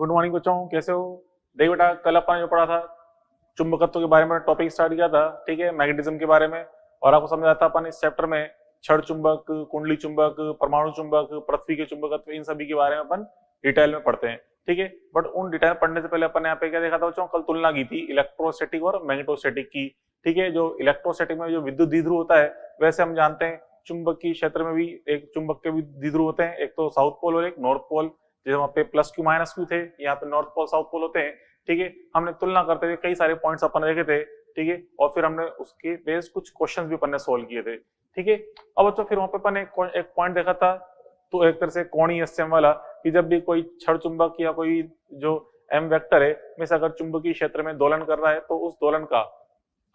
Good morning बच्चों, कैसे हो? देखिए बेटा, कल अपन ने जो पढ़ा था चुंबकत्व के बारे में टॉपिक स्टार्ट किया था, ठीक है, मैग्नेटिज्म के बारे में। और आपको समझाया था अपन इस चैप्टर में क्षण चुंबक, कुंडली चुंबक, परमाणु चुंबक, पृथ्वी के चुंबकत्व, इन सभी के बारे में अपन डिटेल में पढ़ते हैं, ठीक है। बट उन डिटेल पढ़ने से पहले अपन ने यहाँ पे क्या देखा था बच्चों? कल तुलना की थी इलेक्ट्रोस्टैटिक और मैग्नेटोस्टैटिक की, ठीक है। जो इलेक्ट्रोस्टैटिक में जो विद्युत द्विध्रुव होता है, वैसे हम जानते हैं चुंबकीय क्षेत्र में भी एक चुंबक के भी द्विध्रुव होते हैं, एक तो साउथ पोल और एक नॉर्थ पोल। जैसे वहां पे प्लस क्यू माइनस क्यू थे, यहाँ पे नॉर्थ पोल साउथ पोल होते हैं, ठीक है। हमने तुलना करते हुए कई सारे पॉइंट्स अपन देखे थे, ठीक है। और फिर हमने उसके बेस कुछ क्वेश्चंस भी अपन ने सोल्व किए थे, ठीक है। अब बच्चों फिर वहां पे अपन एक पॉइंट देखा था, तो एक तरह से कोणीय स्यम वाला, कि जब भी कोई क्षण चुंबक या कोई जो एम वेक्टर है में से अगर चुंबकीय क्षेत्र में दोलन कर रहा है, तो उस दोलन का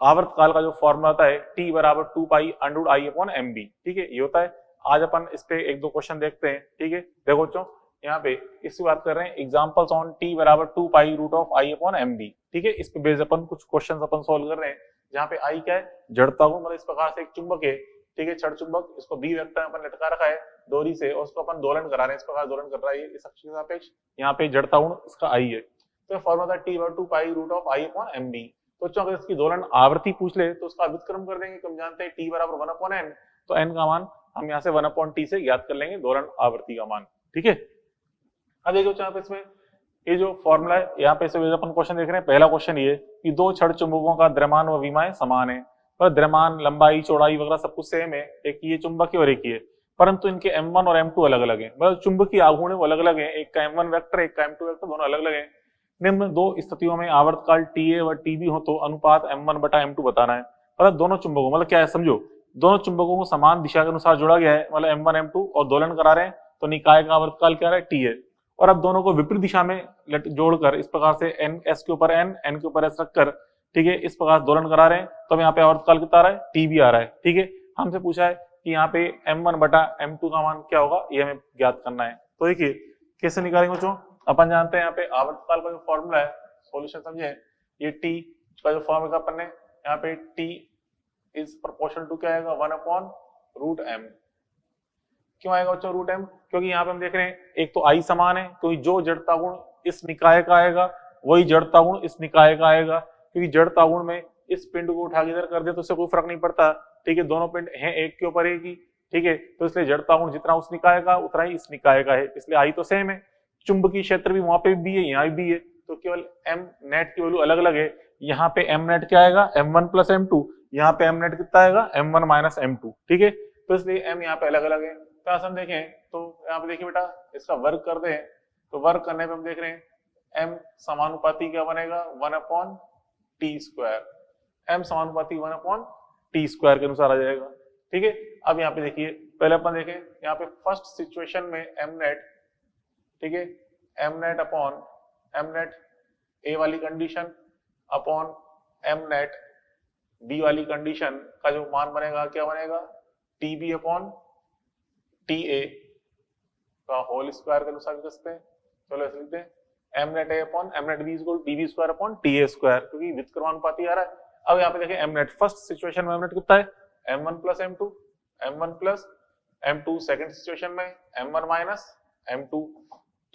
आवर्त काल का जो फॉर्मूला आता है t बराबर 2 पाई अंडर आई अपॉन एम बी, ठीक है, ये होता है। आज अपन इस पे एक दो क्वेश्चन देखते हैं, ठीक है। देखो बच्चों, यहाँ पे इसकी बात कर रहे हैं एग्जांपल्स ऑन t बराबर 2 pi root of I upon M B, ठीक है। इस पे बेस अपन कुछ क्वेश्चन अपन सोल्व कर रहे हैं, जहाँ पे आई क्या है? जड़ता गुण, मतलब इस प्रकार से एक चुंबक है, ठीक है, क्षण चुंबक, इसको बी वेक्टर में अपन लटका रखा है डोरी से, और उसको अपन दोलन करा रहे हैं, इस प्रकार दोलन कर रहा है इस अक्ष के सापेक्ष। यहाँ पे जड़ता गुण इसका आई है, तो फॉर्मूला था t बराबर 2 pi root of I upon M B. तो अगर इसकी दोलन आवृत्ति पूछ ले तो उसका व्युत्क्रम कर देंगे, हम जानते हैं t बराबर 1 अपॉन n, तो n का मान हम यहाँ से 1 अपॉन t से ज्ञात कर लेंगे दोलन आवृत्ति का मान, ठीक है। अब देखो यहाँ पे इसमें ये जो फॉर्मूला है, यहाँ पे अपन क्वेश्चन देख रहे हैं। पहला क्वेश्चन ये कि दो क्षण चुंबकों का द्रव्यमान व विमाएं समान है, पर द्रव्यमान, लंबाई, चौड़ाई वगैरह सब कुछ सेम है, एक ये चुंबक है और एक ये, परंतु इनके m1 और m2 अलग अलग है, मतलब चुंबकीय आघूर्ण वो अलग अलग है, एक का m1 वेक्टर एक का m2 वेक्टर, दोनों अलग अलग है। निम्न दो स्थितियों में आवर्तकाल TA व TB हो तो अनुपात m1 बटा m2 बताना है। मतलब दोनों चुंबकों, मतलब क्या है समझो, दोनों चुंबकों को समान दिशा के अनुसार जोड़ा गया है, मतलब m1 m2, और दोलन करा रहे हैं, तो निकाय का आवर्तकाल क्या है? TA। और अब दोनों को विपरीत दिशा में जोड़कर इस प्रकार से s के ऊपर n के ऊपर s रखकर, ठीक है, इस प्रकार दोलन करा रहे हैं, तो यहाँ पे आवर्तकाल कितना आ रहा है? TB आ रहा है, ठीक है। हमसे पूछा है कि यहाँ पे m1 बटा m2 का मान क्या होगा, ये हमें ज्ञात करना है। तो देखिए कैसे निकालेंगे बच्चों, अपन जानते हैं यहाँ पे आवर्तकाल का जो फॉर्मूला है, सॉल्यूशन समझे, ये t का जो फॉर्मूला अपन ने यहाँ पे t इज प्रोपोर्शनल टू क्या आएगा? 1 अपॉन रूट m। क्यों आएगा बच्चों रूट m? क्योंकि यहाँ पे हम देख रहे हैं एक तो आई समान है, क्योंकि जो जड़ता गुण इस निकाय का आएगा वही जड़ता गुण इस निकाय का आएगा, क्योंकि जड़ता गुण में इस पिंड को उठा के इधर कर दे तो उससे कोई फर्क नहीं पड़ता, ठीक है, दोनों पिंड हैं एक के ऊपर एक ही, ठीक है। तो इसलिए जड़ता गुण जितना उस निकाय का उतना ही इस निकाय का है, इसलिए आई तो सेम है। चुंबकीय क्षेत्र भी वहां पे भी है, यहाँ भी है, तो केवल m नेट की वैल्यू अलग अलग है। यहाँ पे m नेट क्या आएगा? m1 प्लस m2, यहाँ पे m नेट कितना आएगा? m1 माइनस m2, ठीक है। तो इसलिए m यहाँ पे अलग अलग है। तो ऐसा हम देखें तो यहाँ पे देखिए बेटा, इसका वर्ग कर दे, तो वर्ग करने पे हम देख रहे हैं m समानुपाती क्या बनेगा? 1 अपॉन टी स्क्वायर, m समानुपाती 1 अपॉन टी स्क्वायर के अनुसार आ जाएगा, ठीक है। अब यहाँ पे देखिए, पहले अपन देखें यहाँ पे फर्स्ट सिचुएशन में m नेट, ठीक है, m net upon m net A वाली condition upon m net B वाली कंडीशन का जो मान बनेगा क्या बनेगा? TB अपॉन TA का होल स्क्वायर के अनुसार लिख सकते हैं। चलो ऐसे लिखते हैं m net A upon m net B equal DB square upon TA square, क्योंकि व्युत्क्रमानुपाती आ रहा है। अब यहाँ पे देखें m नेट फर्स्ट सिचुएशन में m नेट कितना है? m1 plus m2, m1 plus m2, second situation में m1 माइनस m2,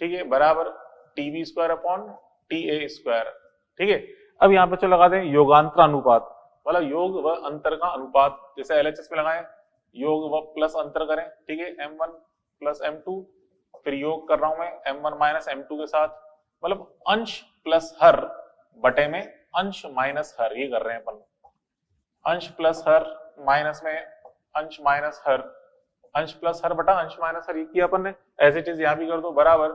ठीक है, बराबर TB square upon TA square, ठीक है। अब यहाँ पे चलो लगा दें योगांतर अनुपात, मतलब योग व अंतर का अनुपात, जैसे LHS में लगाएं योग व प्लस अंतर करें, ठीक है, m1 प्लस m2, फिर योग कर रहा हूं मैं m1 माइनस m2 के साथ, मतलब अंश प्लस हर बटे में अंश माइनस हर, ये कर रहे हैं अपन, अंश प्लस हर माइनस में अंश माइनस हर, अंश प्लस हर बटा अंश माइनस हर, ये किया अपन ने। एज इट इज यहाँ भी कर दो, बराबर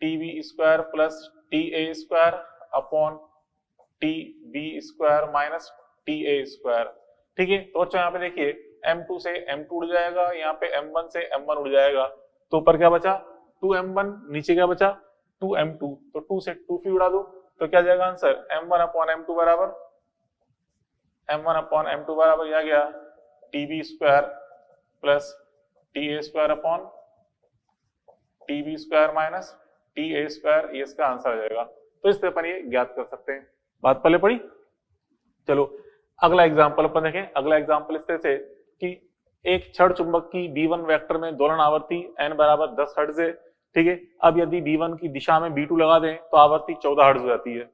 TB square plus TA square upon TB square minus TA square, ठीक है। तो बच्चों यहाँ पे देखिए m2 से m2 उड़ जाएगा, यहाँ पे m1 से m1 उड़ जाएगा, तो ऊपर क्या बचा? 2m1, नीचे क्या बचा? 2m2, तो 2 से 2 भी उड़ा दो, तो क्या जाएगा आंसर? m1 अपॉन m2 बराबर यह गया TB square plus TA square upon TB square minus TA square, ये इसका आंसर आ जाएगा। तो इस तरह अपन ये ज्ञात कर सकते हैं। बात पहले पढ़ी, चलो अगला एग्जांपल अपन देखें। अगला एग्जांपल इस तरह से कि एक क्षण चुंबक की B1 वेक्टर में दोलन आवृत्ति n बराबर 10 हर्ट्ज है, ठीक है। अब यदि B1 की दिशा में B2 लगा दें तो आवृत्ति 14 हर्ट्ज हो जाती है।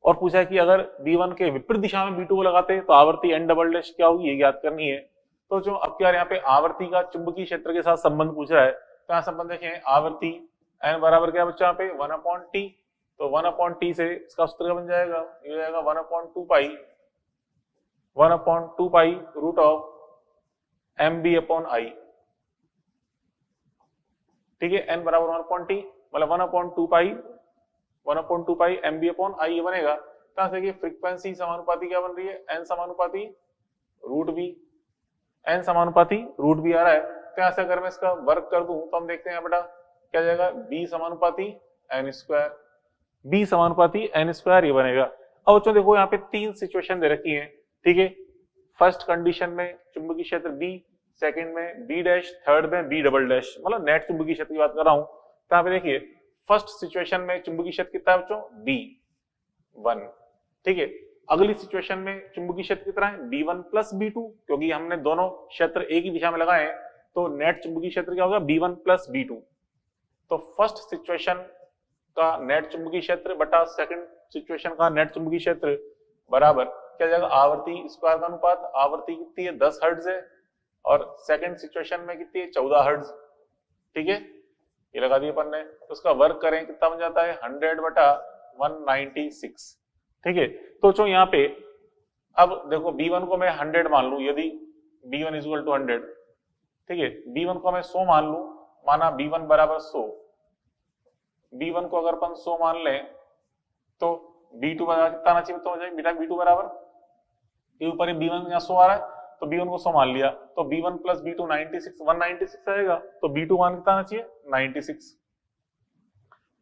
और पूछा है कि अगर B1 के विपरीत दिशा में B2 को लगाते हैं तो आवृत्ति n डबल डैश क्या होगी, ये ज्ञात करनी है। तो जो अब क्या यहाँ पे आवृत्ति का चुंबकीय क्षेत्र के साथ संबंध पूछ रहा है, तो यहाँ संबंध देखें, आवृत्ति n बराबर क्या बच्चा यहाँ पे 1/t, तो 1/t से इसका सूत्र बन जाएगा, ये हो जाएगा 1/2 पाई रूट ऑफ mb/i, ठीक है। n बराबर 1/t मतलब 1/2 पाई mb/i बनेगा। कहां से फ्रीक्वेंसी समानुपाती क्या बन रही है, n समानुपाती रूट बी आ रहा है। तो यहाँ से अगर मैं इसका वर्क कर दूं तो हम देखते हैं बेटा क्या जाएगा, b समानुपाती n स्क्वायर ये बनेगा। अब बच्चों देखो यहाँ पे 3 सिचुएशन दे रखी है, ठीक है। फर्स्ट कंडीशन में चुंबकीय क्षेत्र B, सेकंड में B डैश, थर्ड में B डबल डैश, मतलब नेट चुंबकीय क्षेत्र की बात कर रहा हूं। तो यहाँ पे देखिए फर्स्ट सिचुएशन में चुंबकीय क्षेत्र कितना है बच्चों, B1, ठीक है। अगली सिचुएशन में चुंबकीय क्षेत्र कितना है, B1 प्लस B2, क्योंकि हमने दोनों क्षेत्र एक ही दिशा में लगाए हैं तो नेट चुंबकीय क्षेत्र क्या होगा, B1 प्लस B2। तो फर्स्ट सिचुएशन का नेट चुंबकीय क्षेत्र बटा सेकंड सिचुएशन का नेट चुंबकीय क्षेत्र बराबर क्या जाएगा, आवर्ती स्क्वायर का अनुपात। आवर्ती कितनी है, 10 हर्ट्ज है, और सेकंड सिचुएशन में कितनी है, 14 हर्ट्ज, ठीक है। ये लगा दिए अपन ने। तो उसका वर्क करें कितना बन जाता है, 100/196, ठीक है। तो जो यहाँ पे अब देखो B1 को मैं 100 मान लूं, यदि B1 इज इक्वल टू 100, ठीक है। B1 को मैं 100 मान लूं, माना B1 बराबर 100, B1 को अगर अपन 100 मान लें तो B2 बराबर कितना आना चाहिए, तो हो जाएगा बेटा B2 बराबर, ये ऊपर B1 यहाँ 100 आ रहा है तो B1 को 100 मान लिया, तो B1 प्लस B2 196 आएगा, तो B2 मान कितना आना चाहिए, 96।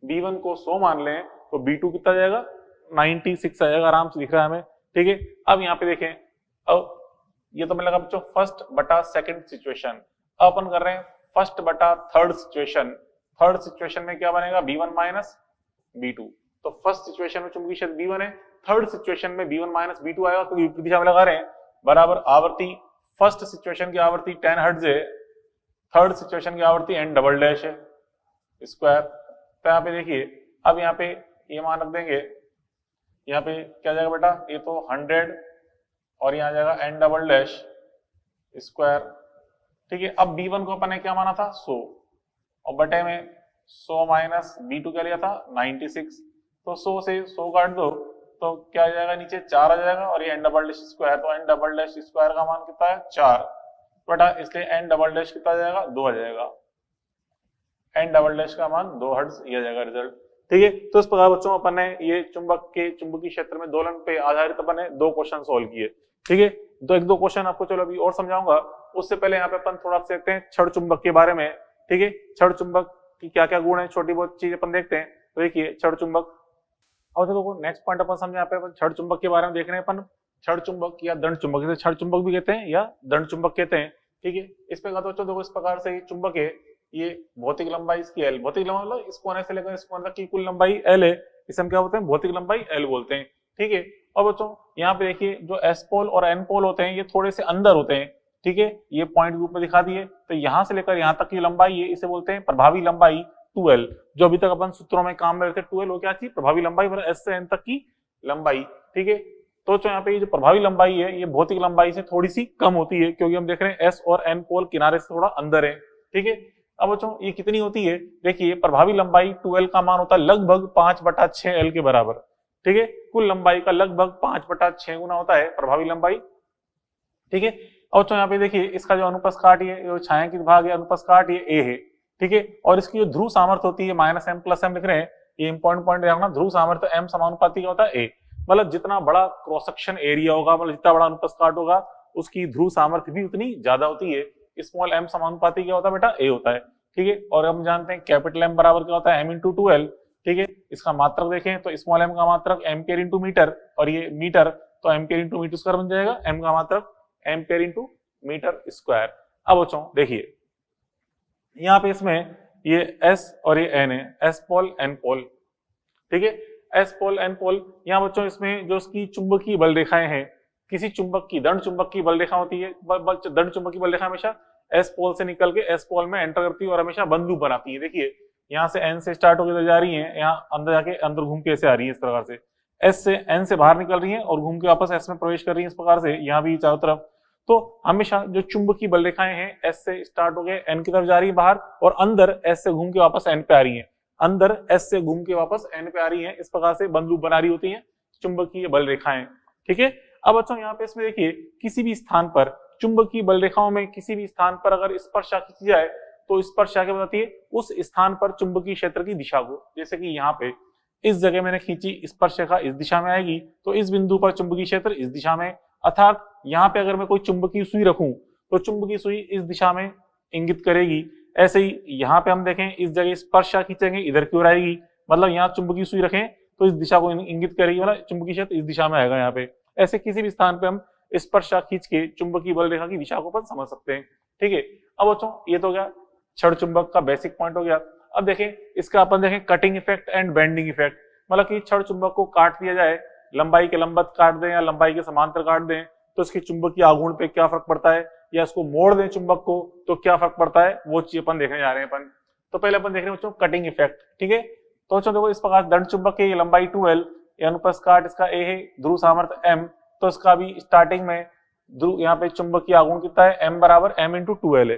B1 को 100 मान लें तो B2 कितना जाएगा, 96 आएगा, आराम से दिख रहा है हमें, ठीक है। अब यहाँ पे देखें, अब ये तो मैं लगा बच्चों फर्स्ट बटा सेकंड सिचुएशन। अब अपन कर रहे हैं फर्स्ट बटा थर्ड सिचुएशन। थर्ड सिचुएशन में क्या बनेगा, B1 माइनस B2। तो फर्स्ट सिचुएशन में चुंबकीय क्षेत्र B1 है, थर्ड सिचुएशन में B1 माइनस B2 आएगा, क्योंकि विपरीत दिशा में लगा रहे हैं, बराबर आवर्ती फर्स्ट सिचुएशन की आवर्ती 10 हर्ट्ज है, थर्ड सिचुएशन की आवर्ती n डबल डैश है स्क्वायर। तो यहाँ पे देखिए, अब यहाँ पे ये मान रख देंगे, यहाँ पे क्या जाएगा बेटा, ये तो 100 और यहाँ जाएगा n डबल डैश स्क्वायर, ठीक है। अब B1 को अपन ने क्या माना था, 100, और बटे में 100 माइनस B2 क्या लिया था, 96। तो 100 से 100 काट दो तो क्या आ जाएगा, नीचे 4 आ जाएगा, और ये n डबल डैश स्क्वायर, तो n डबल डैश स्क्वायर का मान कितना है, 4 बटा, इसलिए n डबल डैश कितना आ जाएगा, 2 आ जाएगा, n डबल डैश का मान 2 हर्ट्ज, ये आ जाएगा रिजल्ट, ठीक है। तो इस प्रकार बच्चों अपन ने ये चुंबक के चुंबकीय क्षेत्र में दोलन पे आधारित अपन ने 2 क्वेश्चन सोल्व किए, ठीक है। तो 1-2 क्वेश्चन आपको चलो अभी और समझाऊंगा, उससे पहले यहाँ पे अपन थोड़ा सा देखते हैं क्षण चुंबक के बारे में, ठीक है। क्षण चुंबक की क्या क्या गुण है, छोटी बहुत चीज अपन देखते हैं। तो देखिए क्षण चुंबक, और देखो नेक्स्ट पॉइंट अपन समझे, यहाँ पे अपन क्षण चुंबक के बारे में देख रहे हैं अपन, क्षण चुंबक या दंड चुंबक, इसे क्षण चुंबक भी कहते हैं या दंड चुंबक कहते हैं, ठीक है। इस पे बच्चों देखो, इस प्रकार से ये चुंबक है, ये भौतिक लंबाई इसकी L, भौतिक लंबाई मतलब इस कोने से लेकर इस कोने तक की कुल लंबाई L है, इसे हम क्या बोलते हैं, भौतिक लंबाई L बोलते हैं, ठीक है। और बच्चों यहाँ पे देखिए जो S पोल और N पोल होते हैं ये थोड़े से अंदर होते हैं, ठीक है, ये पॉइंट ग्रुप में दिखा दिए। तो यहाँ से लेकर यहाँ तक की लंबाई है, इसे बोलते हैं प्रभावी लंबाई 2L, जो अभी तक अपन सूत्रों में काम में रखते 2L वो क्या थी, प्रभावी लंबाई मतलब S से N तक की लंबाई, ठीक है। तो यहाँ पे ये जो प्रभावी लंबाई है ये भौतिक लंबाई से थोड़ी सी कम होती है, क्योंकि हम देख रहे हैं S और N पोल किनारे से थोड़ा अंदर है, ठीक है। अब बच्चों ये कितनी होती है, देखिए प्रभावी लंबाई 2L का मान होता है लगभग 5/6L के बराबर, ठीक है। कुल लंबाई का लगभग 5/6 गुना होता है प्रभावी लंबाई, ठीक है। और यहाँ पे देखिए इसका जो अनुप्रस्थ काट है, जो छायांकित भाग है अनुप्रस्थ काट ये A है, ठीक है। और इसकी जो ध्रुव सामर्थ्य होती है -m+m लिख रहे हैं, ये इंपॉर्टेंट पॉइंट रखना, ध्रुव सामर्थ्य m समानुपाती का होता है A, मतलब जितना बड़ा क्रॉस सेक्शन एरिया होगा, मतलब जितना बड़ा अनुप्रस्थ काट होगा उसकी ध्रुव सामर्थ्य भी उतनी ज्यादा होती है। स्मॉल m समानुपाती क्या होता है बेटा, A होता है, ठीक है। और हम जानते हैं कैपिटल M बराबर क्या होता है, m×2L, ठीक है। इसका मात्रक देखें तो स्मॉल m का मात्रक एम्पियर इंटू मीटर, और ये मीटर तो एम्पियर इंटू मीटर स्क्वायर बन जाएगा, m का मात्रक एम्पियर इंटू मीटर स्क्वायर। अब बच्चों देखिए यहाँ पे इसमें ये S और ये N है, S पोल N पोल, ठीक है, S पोल N पोल। यहाँ बच्चों इसमें जो इसकी चुंबकीय बल रेखाएं हैं, किसी चुंबक की दंड चुंबक की बल रेखा होती है, दंड चुंबक की बल रेखा हमेशा S पोल से निकल के S पोल में एंटर करती है और हमेशा बंद लूप बनाती है। देखिए यहाँ से एन से स्टार्ट होकर इधर जा रही है, यहाँ अंदर जाके अंदर घूम के ऐसे आ रही है इस प्रकार से, एस से एन से बाहर निकल रही है और घूम के वापस एस में प्रवेश कर रही है इस प्रकार से, यहाँ भी चारों तरफ। तो हमेशा जो चुंबकीय बल रेखाएं हैं एस से स्टार्ट हो गए एन की तरफ जा रही है बाहर, और अंदर एस से घूम के वापस एन पे आ रही है, अंदर एस से घूम के वापस एन पे आ रही है, इस प्रकार से बंद लूप बना रही होती है चुंबकीय बल रेखाएं। ठीक है, अब बच्चों यहाँ पे इसमें देखिए किसी भी स्थान पर चुंबकीय बल रेखाओं में किसी भी स्थान पर अगर स्पर्शा खींची जाए तो स्पर्शा क्या बताती है, उस स्थान पर चुंबकीय क्षेत्र की दिशा को। जैसे कि यहाँ पे इस जगह मैंने खींची, स्पर्श रेखा इस दिशा में आएगी तो इस बिंदु पर चुंबकीय क्षेत्र इस दिशा में, अर्थात यहाँ पे अगर मैं कोई चुंबकीय सुई रखूं तो चुंबकीय सुई इस दिशा में इंगित करेगी। ऐसे ही यहाँ पे हम देखें इस जगह स्पर्शा खींचेंगे इधर की ओर आएगी, मतलब यहाँ चुंबकीय सुई रखें तो इस दिशा को इंगित करेगी, मतलब चुंबकीय क्षेत्र इस दिशा में आएगा यहाँ पे। ऐसे किसी भी स्थान पे हम स्पर्शा खींच के चुंबकीय बल रेखा की दिशा को अपन समझ सकते हैं। ठीक है, अब बच्चों ये तो हो गया क्षण चुंबक का बेसिक पॉइंट हो गया। अब देखें इसका अपन देखें cutting effect and bending effect, मतलब कि क्षण चुंबक को काट दिया जाए, लंबाई के लंबत काट दें या लंबाई के समांतर काट दें तो इसकी चुंबकीय आघूर्ण पे क्या फर्क पड़ता है, या इसको मोड़ दें चुंबक को तो क्या फर्क पड़ता है, वो चीज अपन देखने जा रहे हैं अपन। तो पहले अपन देख रहे हैं बच्चों कटिंग इफेक्ट। ठीक है, तो बच्चों देखो इस प्रकार दंड चुंबक की लंबाई 12, अनुप्रस्थ काट इसका ए है, ध्रुव सामर्थ्य m, तो इसका भी स्टार्टिंग में ध्रुव यहाँ पे चुंबकीय आघूर्ण कितना है, m बराबर m इंटू 12 है।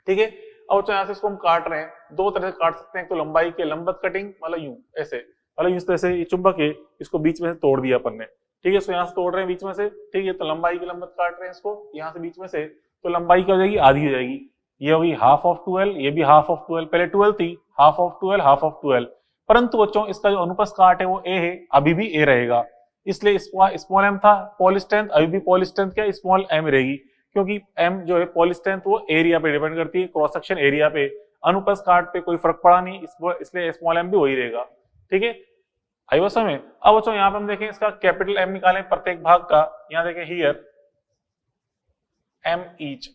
ठीक है, अब तो यहाँ से इसको हम काट रहे हैं, दो तरह से काट सकते हैं, तो लंबाई के लंबत कटिंग मतलब यूं ऐसे, मतलब इस तरह से ये चुंबक है इसको बीच में से तोड़ दिया अपन ने। ठीक है, इसको यहाँ से तोड़ रहे हैं बीच में से। ठीक है, तो लंबाई की लंबत काट रहे हैं इसको यहाँ से बीच में से, तो लंबाई क्या हो जाएगी, आधी हो जाएगी। ये होगी हाफ ऑफ 12, ये भी हाफ ऑफ 12, पहले 12 थी, हाफ ऑफ 12 हाफ ऑफ 12। परंतु बच्चों इसका जो अनुप्रस्थ काट है वो ए है, अभी भी ए रहेगा, इसलिए स्मॉल एम था पॉल स्ट्रेंथ, अभी भी पॉल स्ट्रेंथ क्या स्मॉल एम रहेगी, क्योंकि एम जो है पॉल स्ट्रेंथ वो एरिया पे डिपेंड करती है, क्रॉस सेक्शन एरिया पे, अनुप्रस्थ काट पे कोई फर्क पड़ा नहीं, इसलिए स्मॉल एम भी वही रहेगा। ठीक है, आई बात समझ में। अब बच्चों यहाँ पे हम देखें इसका कैपिटल एम निकालें प्रत्येक भाग का, यहाँ देखें हियर एम ईच,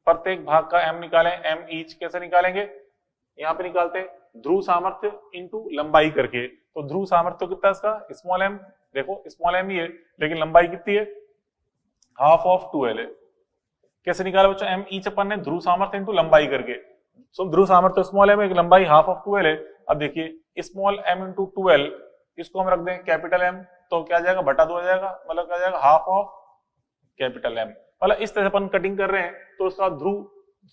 प्रत्येक भाग का एम निकालें, एम ईच कैसे निकालेंगे, यहाँ पे निकालते हैं ध्रुव सामर्थ्य इंटू लंबाई करके, तो ध्रुव सामर्थ्य कितना है इसका स्मॉल एम, देखो स्मॉल एम ही है लेकिन लंबाई कितनी है, हाफ ऑफ 12 है। कैसे निकाला बच्चों, एम ईच अपन ने ध्रुव सामर्थ्य इंटू लंबाई करके, सो ध्रुव सामर्थ्य स्मॉल एम है, लंबाई हाफ ऑफ 12 है। अब देखिए स्मॉल एम इंटू 12, इसको हम रख दें कैपिटल एम, तो क्या जाएगा बटा 2 आ जाएगा, मतलब क्या जाएगा हाफ ऑफ कैपिटल एम। मतलब इस तरह से अपन कटिंग कर रहे हैं तो उसका ध्रुव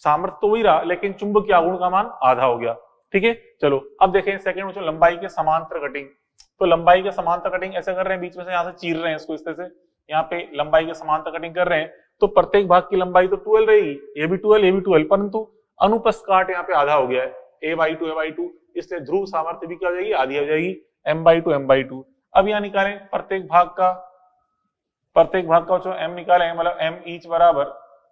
सामर्थ्य तो वही रहा लेकिन चुंबकीय आघूर्ण का मान आधा हो गया। ठीक है, चलो अब देखें सेकंड बच्चों लंबाई के समांतर कटिंग। तो लंबाई के समांतर कटिंग ऐसे कर रहे हैं, बीच में से यहाँ से चीर रहे हैं इसको इस तरह से, यहाँ पे लंबाई के समांतर कटिंग कर रहे हैं, तो प्रत्येक भाग की लंबाई तो 12 रहेगी, ये भी 12 ये भी 12, परंतु अनुप्रस्थ काट यहाँ पे आधा हो गया है, a/2 इसलिए ध्रुव सामर्थ्य भी क्या हो जाएगी, आधी हो जाएगी, m/2 अब यहाँ निकालें प्रत्येक भाग का जो m निकालें, मतलब m ईच बराबर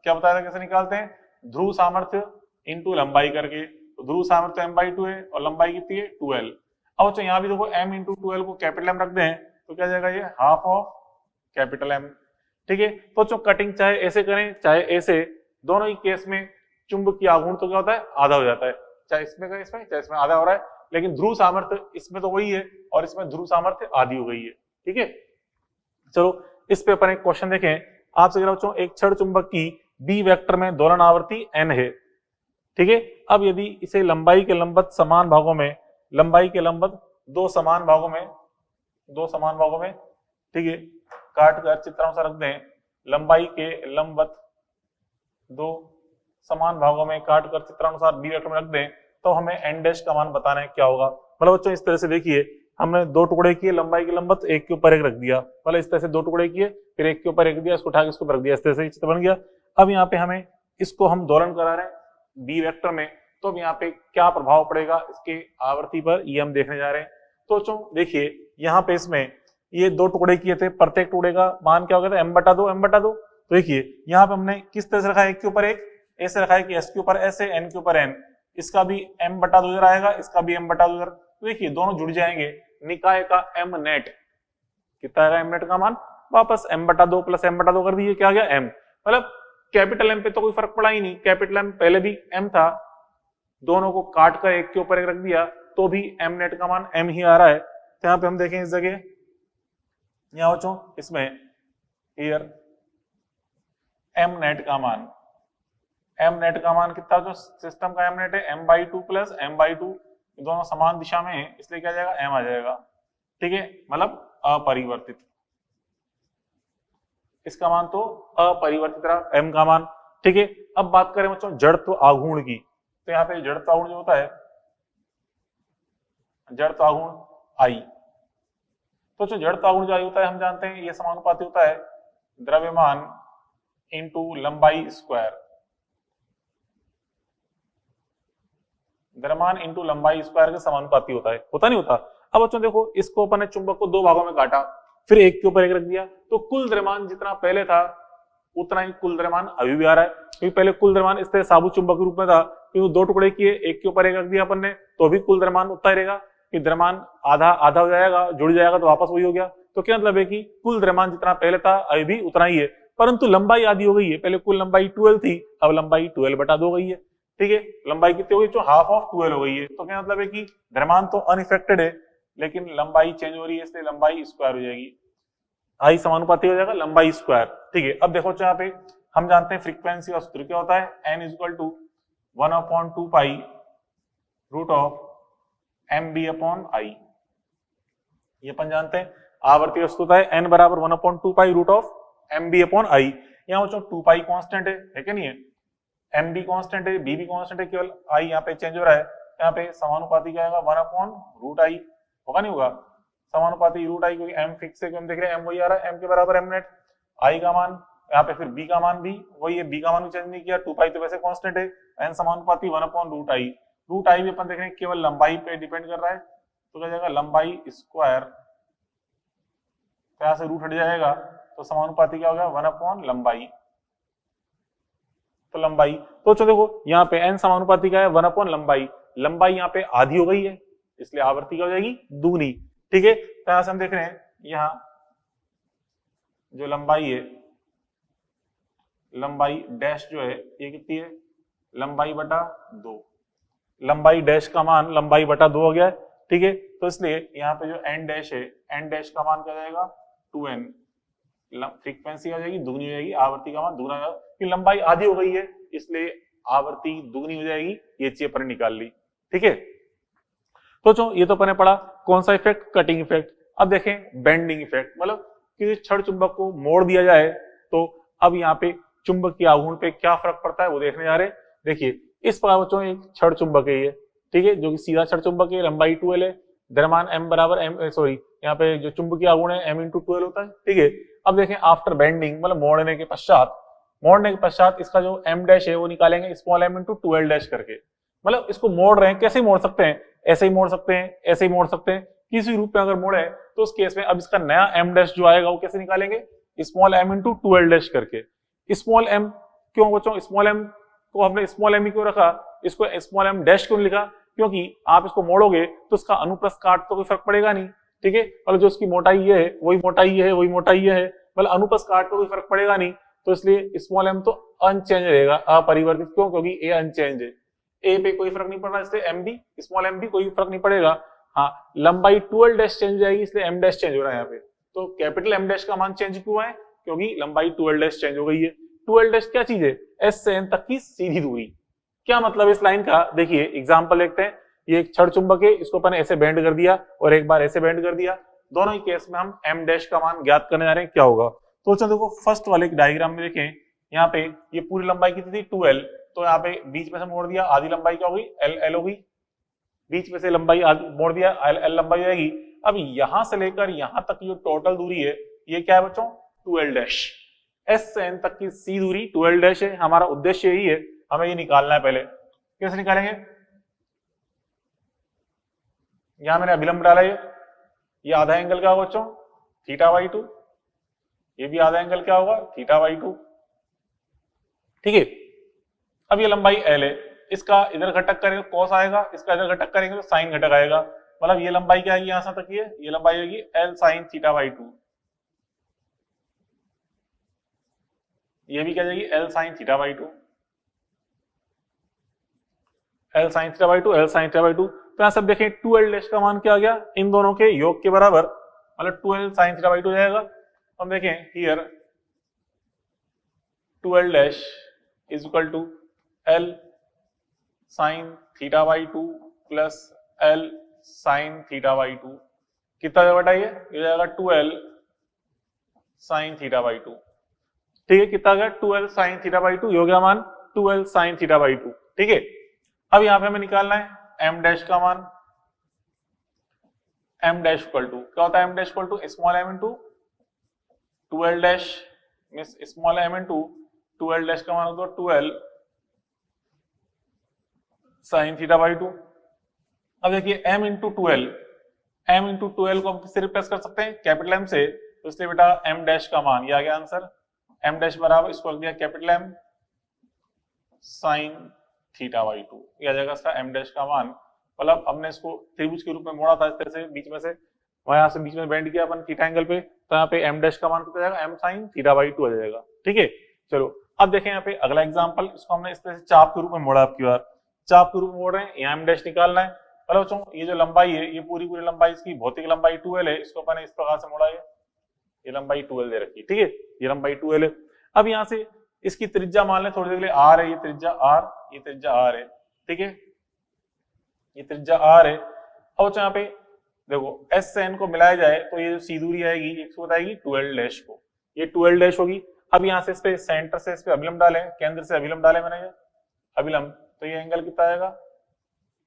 क्या बताया था कैसे निकालते हैं, ध्रुव सामर्थ्य इंटू लंबाई करके, तो ध्रुव सामर्थ्य m/2 है और लंबाई कितनी है 12। अब तो यहाँ भी देखो m इंटू 12 को कैपिटल एम रख दें तो क्या जाएगा, ये हाफ ऑफ कैपिटल एम। ठीक है, तो जो कटिंग चाहे ऐसे करें चाहे ऐसे, दोनों ही केस में चुंबकीय आघूर्ण तो क्या होता है, आधा हो जाता है, चाहे इसमें करें इसमें चाहे इसमें आधा हो रहा है, लेकिन ध्रुव सामर्थ्य इसमें तो वही है और इसमें ध्रुव सामर्थ्य आधी हो गई है। ठीक है, चलो इस पे अपन एक क्वेश्चन देखें आपसे, बच्चों एक क्षण चुंबक की बी वेक्टर में दोलन आवर्ती n है। ठीक है, अब यदि इसे लंबाई के लंबत समान भागों में, लंबाई के लंबत दो समान भागों में ठीक है काट कर चित्रानुसार रख दें, लंबाई के लंबत दो समान भागों में काट कर चित्रानुसार बी वेक्टर में रख दें तो हमें एन डैश का मान बताना है क्या होगा। मतलब बच्चों इस तरह से देखिए, हमने दो टुकड़े किए लंबाई की लंबत, एक के ऊपर एक रख दिया, मतलब इस तरह से दो टुकड़े किए फिर एक के ऊपर एक दिया, इसको उठा के इसको रख दिया, इस तरह से चित्र बन गया। अब यहाँ पे हमें इसको हम दोलन करा रहे हैं बी वेक्टर में, तो अब यहाँ पे क्या प्रभाव पड़ेगा इसके आवर्ती पर, ये हम देखने जा रहे हैं। तो बच्चों देखिए यहाँ पे इसमें ये दो टुकड़े किए थे, प्रत्येक टुकड़े का मान क्या हो गया था, m/2। तो देखिए यहाँ पे हमने किस तरह से रखा है, एक के ऊपर एक, ऐसे रखा है कि s के ऊपर s है, n के ऊपर n, इसका भी m/2 इधर आएगा, इसका भी m/2 इधर, तो देखिए दोनों जुड़ जाएंगे, निकाय का m नेट कितना आएगा, m नेट का मान वापस m/2 प्लस m/2 कर दीजिए, क्या आ गया m, मतलब कैपिटल m पे तो कोई फर्क पड़ा ही नहीं, कैपिटल m पहले भी m था, दोनों को काट कर एक के ऊपर एक रख दिया तो भी m नेट का मान m ही आ रहा है। तो यहाँ पे हम देखें इस जगह, यहाँ बच्चों इसमें हियर m नेट का मान, m नेट का मान कितना, जो सिस्टम का m नेट है m/2 प्लस m/2 दोनों समान दिशा में है, इसलिए क्या आ जाएगा, m आ जाएगा। ठीक है, मतलब अपरिवर्तित। इसका मान तो अपरिवर्तित रहा, m का मान। ठीक है, अब बात करें बच्चों जड़त्व आघूर्ण की, तो यहाँ पे जड़त्व आघूर्ण जो होता है, जड़त्व आघूर्ण I, तो जो जड़त्व आघूर्ण जो I होता है हम जानते हैं ये समानुपाती होता है द्रव्यमान इंटू लंबाई स्क्वायर, द्रव्यमान इंटू लंबाई स्क्वायर के समानुपाती होता है, होता नहीं होता। अब बच्चों देखो, इसको अपन ने चुंबक को दो भागों में काटा, फिर एक के ऊपर एक रख दिया, तो कुल द्रव्यमान जितना पहले था उतना ही कुल द्रव्यमान अभी भी आ रहा है, क्योंकि पहले कुल द्रव्यमान इस तरह साबुत चुंबक के रूप में था, क्योंकि दो टुकड़े किए, एक के ऊपर एक रख दिया अपन ने, तो भी कुल द्रव्यमान उतना ही रहेगा, कि द्रव्यमान आधा आधा हो जाएगा, जुड़ जाएगा तो वापस वही हो गया। तो क्या मतलब है कि कुल द्रव्यमान जितना पहले था अभी भी उतना ही है, परंतु लंबाई आधी हो गई है, पहले कुल लंबाई 12 थी, अब लंबाई 12/2 हो गई है। ठीक है, लंबाई कितनी हो गई, जो हाफ ऑफ 12 हो गई है। तो क्या मतलब है कि द्रव्यमान तो अनइफेक्टेड है, लेकिन लंबाई चेंज हो रही है, इसलिए लंबाई स्क्वायर हो जाएगी, आई समानुपाती हो जाएगा लंबाई स्क्वायर। ठीक है, अब देखो यहाँ पे हम जानते हैं फ्रीक्वेंसी का सूत्र क्या होता है, n = 1/2 pi root of mb/I, ये अपन जानते हैं। आवर्ती वस्तु होता है n बराबर 1/2 पाई रूट ऑफ mb/I। यहाँ बच्चों 2 पाई कांस्टेंट है क्या नहीं है, mb कांस्टेंट है, b भी कांस्टेंट है, केवल I यहाँ पे चेंज हो रहा है। यहाँ पे समानुपाती क्या आएगा, 1/√I, होगा नहीं होगा, समानुपाती √I, क्योंकि m फिक्स है, हम देख रहे हैं m वही आ रहा है, m के बराबर m नेट, I का मान यहाँ पे, फिर b का मान भी वही है, b का मान भी चेंज नहीं किया, 2 पाई तो वैसे कांस्टेंट है, n समानुपाती 1/√I। √I भी अपन देख रहे हैं केवल लंबाई पे डिपेंड कर रहा है, तो क्या जाएगा लंबाई स्क्वायर, यहाँ से रूट हट जाएगा, तो समानुपाती क्या हो गया, 1/लंबाई, तो लंबाई। तो चलो देखो यहाँ पे n समानुपाती क्या है, 1/लंबाई, लंबाई यहाँ पे आधी हो गई है, इसलिए आवर्ती क्या हो जाएगी, दुगनी। ठीक है, तो यहाँ से हम देख रहे हैं यहाँ जो लंबाई है, लंबाई डैश जो है ये कितनी है, लंबाई/2, लंबाई डैश का मान लंबाई/2 हो गया है। ठीक है, तो इसलिए यहाँ पे जो n डैश है, n डैश का मान क्या जाएगा, 2n, फ्रीक्वेंसी आ जाएगी दुगनी हो जाएगी, आवर्ती का मान दुगना हो जाएगा, कि लंबाई आधी हो गई है इसलिए आवर्ती दुगनी हो जाएगी, ये चीज अपन निकाल ली। ठीक है, तो जो ये तो अपन ने पढ़ा कौन सा इफेक्ट, कटिंग इफेक्ट। अब देखें बेंडिंग इफेक्ट, मतलब किसी छड़ चुंबक को मोड़ दिया जाए तो अब यहाँ पे चुंबक की आघूर्ण पे क्या फर्क पड़ता है वो देखने जा रहे हैं। देखिए इस प्रकार बच्चों एक छड़ चुंबक है ये, ठीक है, जो कि सीधा छड़ चुंबक है, लंबाई 12 है, द्रव्यमान m बराबर m, सॉरी यहाँ पे जो चुंबकीय आघूर्ण है m × 12 होता है। ठीक है, अब देखें आफ्टर बेंडिंग, मतलब मोड़ने के पश्चात इसका जो m डैश है वो निकालेंगे स्मॉल m × 12 डैश करके, मतलब इसको मोड़ रहे हैं, कैसे मोड़ सकते हैं, ऐसे ही मोड़ सकते हैं, ऐसे ही मोड़ सकते हैं, किसी रूप में अगर मोड़े तो उस केस में अब इसका नया m डैश जो आएगा वो कैसे निकालेंगे, स्मॉल m × 12 डैश करके। स्मॉल m क्यों बच्चों, स्मॉल m को हमने स्मॉल m ही क्यों रखा, इसको स्मॉल m डैश क्यों लिखा, क्योंकि आप इसको मोड़ोगे तो इसका अनुप्रस्थ काट तो कोई फर्क पड़ेगा नहीं। ठीक है, मतलब जो इसकी मोटाई ये है वही मोटाई ये है, वही मोटाई ये है, मतलब अनुप्रस्थ काट तो कोई फर्क पड़ेगा नहीं, तो इसलिए स्मॉल m तो अनचेंज रहेगा, अपरिवर्तित। क्यों, क्योंकि ए अनचेंज है, ए पे कोई फर्क नहीं पड़ रहा, इसलिए एम भी, स्मॉल एम भी कोई फर्क नहीं पड़ेगा। हाँ, लंबाई 12 डैश चेंज हो जाएगी, इसलिए एम डैश चेंज हो रहा है यहाँ पे। तो कैपिटल एम डैश का मान चेंज क्यों है, क्योंकि लंबाई 12 डैश चेंज हो गई है। 12 डैश क्या चीज है, एस से एन तक की सीधी दूरी। क्या मतलब इस लाइन का, देखिए एग्जाम्पल देखते हैं। ये एक छड़ चुंबक है, इसको अपन ऐसे बेंड कर दिया और एक बार ऐसे बेंड कर दिया, दोनों ही केस में हम एम डैश का मान ज्ञात करने जा रहे हैं, क्या होगा। तो चलो देखो फर्स्ट वाले डायग्राम में देखें, यहाँ पे ये पूरी लंबाई कितनी थी 2l, तो यहाँ पे बीच में से मोड़ दिया, आधी लंबाई क्या होगी, एल हो गई, बीच में से लंबाई मोड़ दिया, एल लंबाई जाएगी। अब यहां से लेकर यहां तक जो टोटल दूरी है ये क्या है बच्चों, 2l डैश, एस से एन तक की सी दूरी 2l डैश है। हमारा उद्देश्य यही है, हमें ये निकालना है। पहले कैसे निकालेंगे, यहां मैंने अभिलंब डाला, ये आधा एंगल क्या होगा बच्चों, θ/2, ये भी आधा एंगल क्या होगा, θ/2। ठीक है, अब ये लंबाई एल है, इसका इधर घटक करेंगे कॉस आएगा, इसका इधर घटक करेंगे तो साइन घटक आएगा, मतलब ये लंबाई क्या आएगी, यहां से तक ये लंबाई होगी एल साइन θ/2, ये भी क्या जाएगी L sine θ/2, L sine θ/2, L sine θ/2। तो यहां सब देखें 2l डैश का मान क्या आ गया, इन दोनों के योग के बराबर, मतलब 2l साइन θ/2 जाएगा। हम देखें here 2l dash is equal to L sine θ/2 plus 2l sin theta by 2 कितना जाएगा बेटा, ये जाएगा 2l sin थीटा बाई 2। ठीक है, कितना गया 2l sin थीटा बाई 2, ये हो गया मान 2l sin थीटा बाई 2। ठीक है, अब यहाँ पे हमें निकालना है m डैश का मान। m डैश इक्वल टू क्या होता है, m dash equal to small m into 2l dash, means small m into 2l dash का मान होगा 2l sin थीटा बाई 2। अब देखिए m इंटू 12 को हम किससे रिप्लेस कर सकते हैं, कैपिटल M से, तो इसलिए बेटा m डैश का मान, ये आ गया आंसर। m डैश बराबर इसको रख दिया capital M sin theta by 2, ये आ जाएगा इसका m डैश का मान। मतलब हमने इसको त्रिभुज के रूप में मोड़ा था इस तरह से, बीच में से वहां से बीच में बेंड किया अपन थीटा एंगल पे, तो यहाँ पे m डैश का मान कितना जाएगा, m sin थीटा बाई 2 आ जाएगा। ठीक है, चलो अब देखें यहाँ पे अगला एग्जांपल, इसको हमने इस तरह से चाप के रूप में मोड़ा, आपकी बार चाप के रूप में मोड़ रहे हैं, यहाँ m डैश निकालना है। मतलब बच्चों ये जो लंबाई है, ये पूरी लंबाई, इसकी भौतिक लंबाई 2l है, इसको अपन इस प्रकार से मोड़ा है, ये लंबाई 2l दे रखी है। ठीक है, ये लंबाई 2l है। अब यहाँ से इसकी त्रिज्या मान लें थोड़ी देर के लिए r है, ये त्रिज्या r, ये त्रिज्या r है। ठीक है, ये त्रिज्या r है। अब यहाँ पे देखो s से n को मिलाया जाए तो ये जो सी दूरी आएगी इसको बताएगी 2l डैश को, ये 2l डैश होगी। अब यहाँ से इस पे सेंटर से इस पे अभिलंब डालें, केंद्र से अभिलंब डालें मैंने, ये अभिलंब, तो ये एंगल कितना आएगा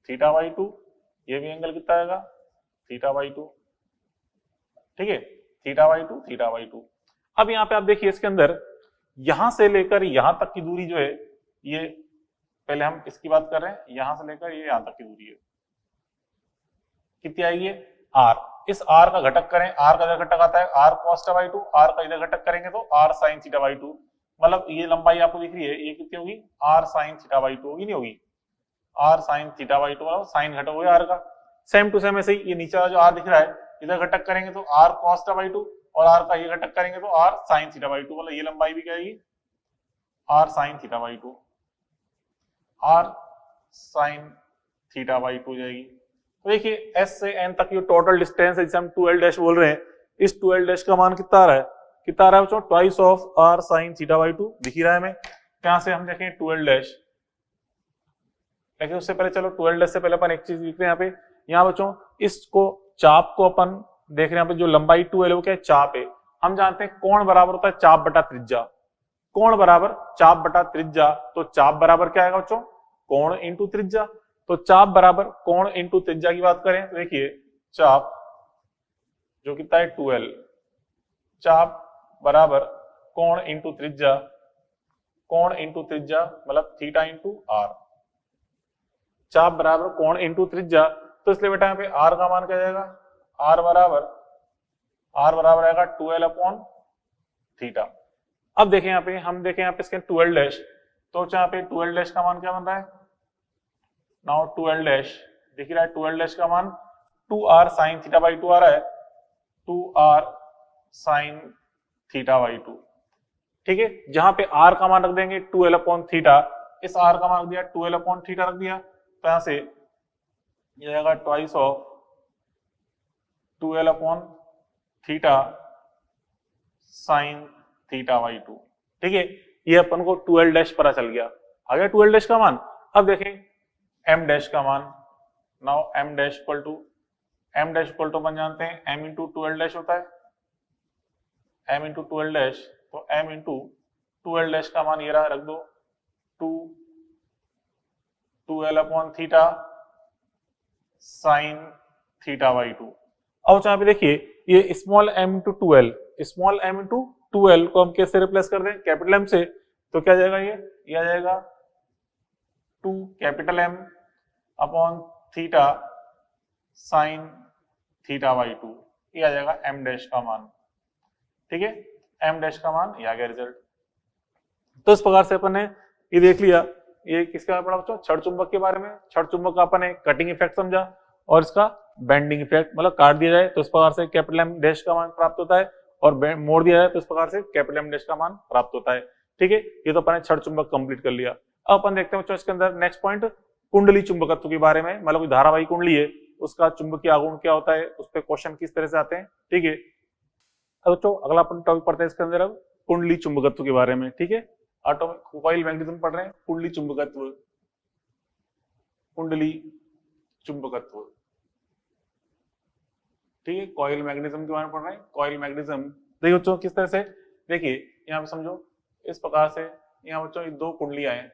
थीटा बाई 2, ये भी एंगल कितना आएगा थीटा बाई 2। ठीक है, थीटा बाई 2, थीटा बाई 2। अब यहाँ पे आप देखिए इसके अंदर यहां से लेकर यहां तक की दूरी जो है, ये पहले हम इसकी बात कर रहे हैं, यहां से लेकर ये यहां तक की दूरी है, कितनी आएगी r। इस r का घटक करें, r का इधर घटक आता है r cos theta by 2, r का इधर घटक करेंगे तो r sin थीटा बाई 2। मतलब ये लंबाई आपको दिख रही है, ये कितनी होगी r sin थीटा बाई 2 होगी, नहीं होगी r sin थीटा बाई 2, मतलब साइन घटक हो गया r का। सेम टू सेम ऐसे ही ये नीचे जो r दिख रहा है, इधर घटक करेंगे तो r cos थीटा बाई 2, और r का ये घटक करेंगे तो r sin थीटा बाई 2, मतलब ये लंबाई भी क्या आएगी r sin theta by 2, r sin theta by 2 जाएगी। तो देखिए s से n तक ये टोटल डिस्टेंस है जिसे हम 2l डैश बोल रहे हैं, इस 2l डैश का मान कितना आ रहा है, कितना आ रहा है बच्चों, twice of r sin theta by 2 दिख ही रहा है हमें। यहाँ से हम देखें 2l डैश, लेकिन उससे पहले चलो 2l डैश से पहले अपन एक चीज लिख रहे हैं यहाँ पे, यहाँ बच्चों इसको चाप को अपन देख रहे हैं यहाँ पे, जो लंबाई 2l है वो क्या है, चाप है। हम जानते हैं कोण बराबर होता है चाप बटा त्रिज्या, कोण बराबर चाप बटा त्रिज्या, तो चाप बराबर क्या आएगा बच्चों, कोण इंटू त्रिज्या। तो चाप बराबर कोण इंटू त्रिज्या की बात करें तो देखिए चाप जो कितना है 2l, चाप बराबर कोण इंटू त्रिज्या, कोण इंटू त्रिज्या मतलब थीटा इंटू r, चाप बराबर कोण इंटू त्रिज्या। तो इसलिए बेटा यहाँ पे r का मान क्या जाएगा, r बराबर आएगा 2l अपॉन थीटा। अब देखें यहाँ पे, हम देखें यहाँ पे इसके 2l डैश, तो यहाँ पे 2l डैश का मान क्या बन रहा है, नाउ 2l डैश दिख रहा है, 2l डैश का मान 2r sin थीटा बाई 2 आ रहा है, 2r sin थीटा बाई 2। ठीक है, जहां पे r का मान रख देंगे 2l अपॉन थीटा, इस r का मान रख दिया 2l अपॉन थीटा रख दिया, तो यहां से ये जाएगा twice of 2l upon theta sine theta by 2। ठीक है, ये अपन को 2l डैश पता चल गया, आ गया 2l डैश का मान। अब देखें m डैश का मान, now m dash equal to अपन जानते हैं m इंटू 2l डैश होता है, m इंटू 2l डैश, तो m इंटू 2l डैश का मान ये रहा, रख दो 2l upon theta sine theta by 2। अब यहाँ पे देखिए ये small m into 2l, small m into 2l को हम कैसे रिप्लेस कर दें, कैपिटल M से, तो क्या जाएगा ये आ जाएगा 2 capital M upon theta sine theta by 2, ये आ जाएगा m डैश का मान। ठीक है, m डैश का मान ये आ गया रिजल्ट। तो इस प्रकार से अपन ने ये देख लिया, ये किसके बारे में पढ़ा बच्चों, छड़ चुंबक के बारे में। छड़ चुंबक का अपन ने कटिंग इफेक्ट समझा और इसका बेंडिंग इफेक्ट, मतलब काट दिया जाए तो इस प्रकार से कैपिटल M डैश का मान प्राप्त होता है, और मोड़ दिया जाए तो इस प्रकार से कैपिटल M डैश का मान प्राप्त होता है। ठीक है, ये तो अपन ने छड़ चुंबक कंप्लीट कर लिया। अब अपन देखते हैं बच्चों इसके अंदर नेक्स्ट पॉइंट कुंडली चुंबकत्व के बारे में, मतलब धारावाही कुंडली है उसका चुंबकीय आघूर्ण क्या होता है, उस पर क्वेश्चन किस तरह से आते हैं। ठीक है, अब बच्चों अगला अपन टॉपिक पढ़ते हैं इसके अंदर अब कुंडली चुंबकत्व के बारे में। ठीक है, एटॉमिक कॉइल मैग्नेटिज्म पढ़ रहे हैं, कुंडली चुंबकत्व, कुंडली चुंबकत्व। ठीक है, कॉइल मैग्नेटिज्म के बारे में पढ़ रहे हैं। कॉइल मैग्नेटिज्म देखिए बच्चों किस तरह से, देखिए यहाँ पे समझो इस प्रकार से, यहाँ बच्चों दो कुंडलियां हैं,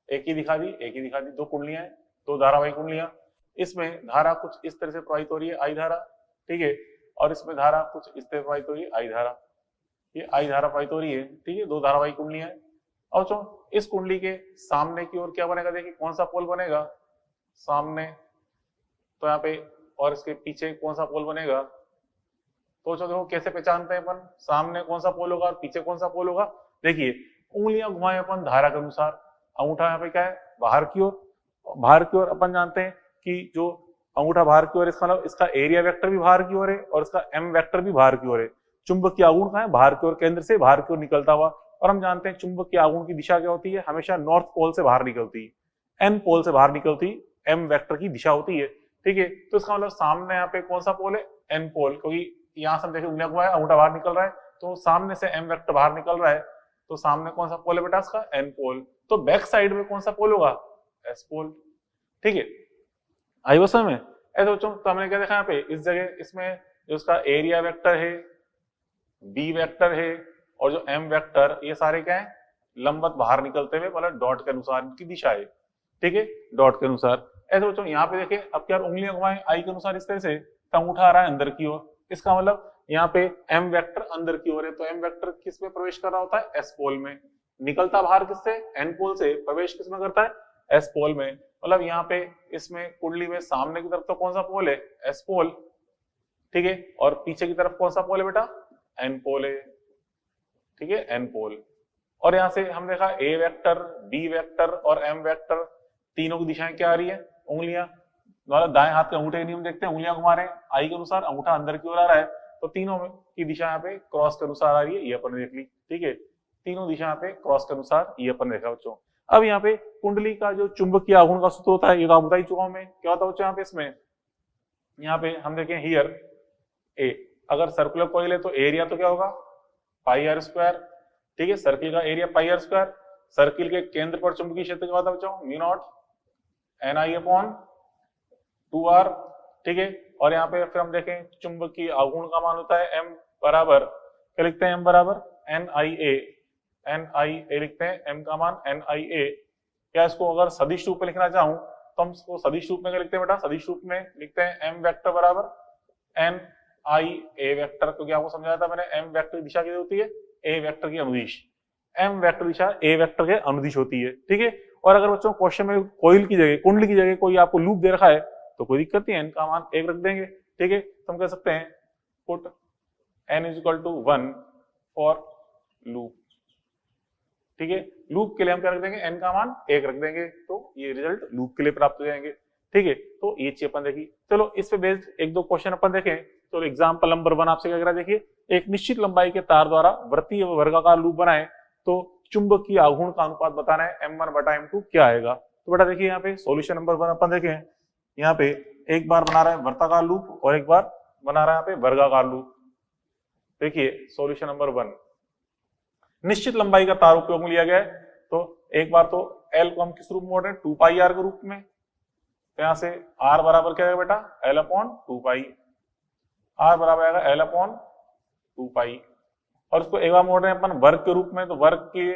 एक ही दिखा दी, एक ही दिखा दी, दो कुंडलियां हैं, दो धारावाही कुंडलियां, इसमें धारा कुछ इस तरह से प्रवाहित हो रही है, आई धारा, ठीक है, और इसमें धारा कुछ इस तरह प्रवाहित हो रही है, आई धारा, ये आई धारा प्रवाहित हो रही है, ठीक है, दो धारावाही कुंडलियां हैं। और बच्चों इस कुंडली के सामने की ओर क्या बनेगा, देखिए कौन सा पोल बनेगा सामने, तो यहाँ पे, और इसके पीछे कौन सा पोल बनेगा, तो देखो कैसे पहचानते हैं अपन, सामने कौन सा पोल होगा और पीछे कौन सा पोल होगा। देखिए उंगलियां घुमाए अपन धारा के अनुसार, अंगूठा यहाँ पे क्या है बाहर की ओर, बाहर की ओर अपन जानते हैं कि जो अंगूठा बाहर की ओर, इसका मतलब इसका एरिया वेक्टर भी बाहर की ओर है और इसका एम वेक्टर भी बाहर की ओर है। चुंबकीय आघूर्ण कहाँ है, बाहर की ओर, केंद्र से बाहर की ओर निकलता हुआ, और हम जानते हैं चुंबकीय आघूर्ण की दिशा क्या होती है, हमेशा नॉर्थ पोल से बाहर निकलती है, एन पोल से बाहर निकलती, एम वेक्टर की दिशा होती है, ठीक है। तो इसका मतलब सामने यहाँ पे कौन सा पोल है, एन पोल, क्योंकि यहाँ से देखे उंगलियां घुमाए अंगूठा बाहर निकल रहा है, तो सामने से एम वेक्टर बाहर निकल रहा है, तो सामने कौन सा पोल है बेटा इसका, एन पोल। तो बैक साइड में कौन सा पोल होगा, एस पोल, ठीक है। आई बस में ऐसे बच्चों, तो हमने क्या देखा यहाँ पे, इस जगह इसमें जो इसका एरिया वेक्टर है, बी वेक्टर है, और जो एम वेक्टर, ये सारे क्या है लंबवत बाहर निकलते हुए, मतलब डॉट के अनुसार इनकी दिशा है, ठीक है, डॉट के अनुसार। ऐसे बच्चों यहाँ पे देखे, अब क्या उंगलियां घुमाएं आई के अनुसार इस तरह से, तो अंगूठा आ रहा है अंदर की ओर, इसका मतलब यहाँ पे एम वेक्टर अंदर की ओर है, तो एम वेक्टर किस में प्रवेश कर रहा होता है, एस पोल में, निकलता बाहर किससे, एन पोल से, प्रवेश किस में करता है, एस पोल में। मतलब यहाँ पे इसमें कुंडली में सामने की तरफ तो कौन सा पोल है, एस पोल, ठीक है, और पीछे की तरफ कौन सा पोल है बेटा, एन पोल है, ठीक है, एन पोल। और यहाँ से हम देखा ए वेक्टर, बी वेक्टर और एम वेक्टर, तीनों की दिशाएं क्या आ रही है, उंगलियां, मतलब दाएं हाथ के अंगूठे के नियम देखते हैं, उंगलियां घुमा रहे हैं आई के अनुसार, अंगूठा अंदर की ओर आ रहा है, तो तीनों की दिशा यहाँ पे क्रॉस के अनुसार आ रही है, ये अपन देख ली, ठीक है, तीनों दिशा यहाँ पे क्रॉस के अनुसार, ये अपन देखा बच्चों। अब यहाँ पे कुंडली का जो चुंबकीय आघूर्ण का सूत्र होता है, ये तो आप बता ही चुका हूं मैं, क्या होता है बच्चों यहाँ पे, इसमें यहाँ पे हम देखें हियर ए, अगर सर्कुलर कॉइल है तो एरिया तो क्या होगा पाई आर स्क्वायर, ठीक है, सर्किल का area pi r square, circle के केंद्र पर चुंबकीय क्षेत्र क्या होता है बच्चों, mu naught N I upon 2r, ठीक है। और यहाँ पे फिर हम देखें चुंबकीय आघूर्ण का मान होता है m बराबर, क्या लिखते हैं, m बराबर NIA लिखते हैं, m का मान NIA। क्या इसको अगर सदिश रूप में लिखना चाहूं तो हम इसको सदिश रूप में क्या लिखते हैं बेटा, सदिश रूप में लिखते हैं m वेक्टर बराबर NIA वेक्टर, क्योंकि आपको समझाया था मैंने m वेक्टर की दिशा क्या होती है, a वेक्टर की अनुदिश, m vector Disha a vector के अनुदिश होती है, ठीक है। और अगर बच्चों क्वेश्चन में कोइल की जगह, कुंडली की जगह कोई आपको लूप दे रखा है तो कोई दिक्कत नहीं है, n का मान 1 रख देंगे, ठीक है। तो हम कह सकते हैं put n is equal to 1 for loop, ठीक है। लूप के लिए हम क्या रख देंगे, n का मान 1 रख देंगे, तो ये रिजल्ट लूप के लिए प्राप्त हो जाएंगे, ठीक है। तो ये चीज अपन देखी। चलो इस पे बेस्ड एक दो क्वेश्चन अपन देखें। तो एग्जाम्पल नंबर 1 आपसे क्या करा, देखिए एक निश्चित लंबाई के तार द्वारा वृत्तीय व वर्गाकार लूप बनाए तो चुंबकीय आघूर्ण का अनुपात बताना है, m1 बटा m2 क्या आएगा। तो बेटा देखिए यहाँ पे सॉल्यूशन नंबर 1 अपन देखें, यहाँ पे एक बार बना रहा है वर्ताकार लूप और एक बार बना रहा है यहाँ पे वर्गाकार लूप। देखिए सॉल्यूशन नंबर 1, निश्चित लंबाई का तार उपयोग में लिया गया है, तो एक बार तो L को हम किस रूप में मोड़ रहे हैं, 2πr के रूप में, तो यहाँ से R बराबर क्या है बेटा, L अपॉन 2π, R बराबर आएगा L अपॉन 2π। और उसको एक बार मोड़ रहे हैं अपन वर्ग के रूप में, तो वर्ग की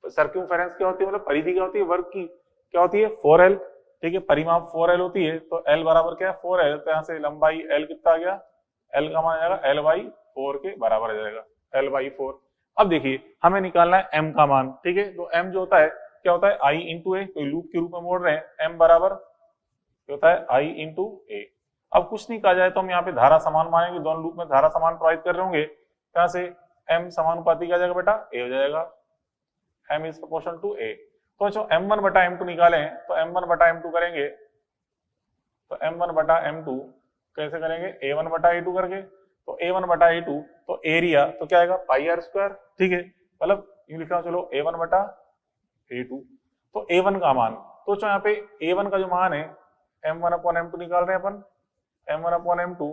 सर्क्यूमफेरेंस क्या होती है, मतलब परिधि क्या होती है, वर्ग की क्या होती है 4L, ठीक है, परिमाप 4L होती है, तो L बराबर क्या है 4L, तो यहाँ से लंबाई L कितना आ गया, L का मान आ जाएगा L/4 के बराबर आ जाएगा, L/4। अब देखिए हमें निकालना है M का मान, ठीक है। तो M जो होता है क्या होता है I इंटू ए, तो लूप के रूप में मोड़ रहे हैं, M बराबर क्या होता है I इंटू ए। अब कुछ नहीं कहा जाए तो हम यहाँ पे धारा समान मानेंगे, दोनों लूप में धारा समान प्रवाहित कर रहे होंगे, यहाँ से M समानुपाती क्या जाएगा बेटा, A हो जाएगा, M is proportional to A। तो जो M1 बटा M2 निकालें तो M1 बटा M2 करेंगे, तो M1 बटा M2 कैसे करेंगे, A1 बटा A2 करके, तो A1 बटा A2 तो एरिया तो क्या आएगा पाई आर स्क्वायर, ठीक है, मतलब यूं लिखा चलो A1 बटा A2, तो A1 का मान, तो जो यहाँ पे A1 का जो मान है M1 अपॉन M2 निकाल रहे हैं अपन, M1 अपॉन M2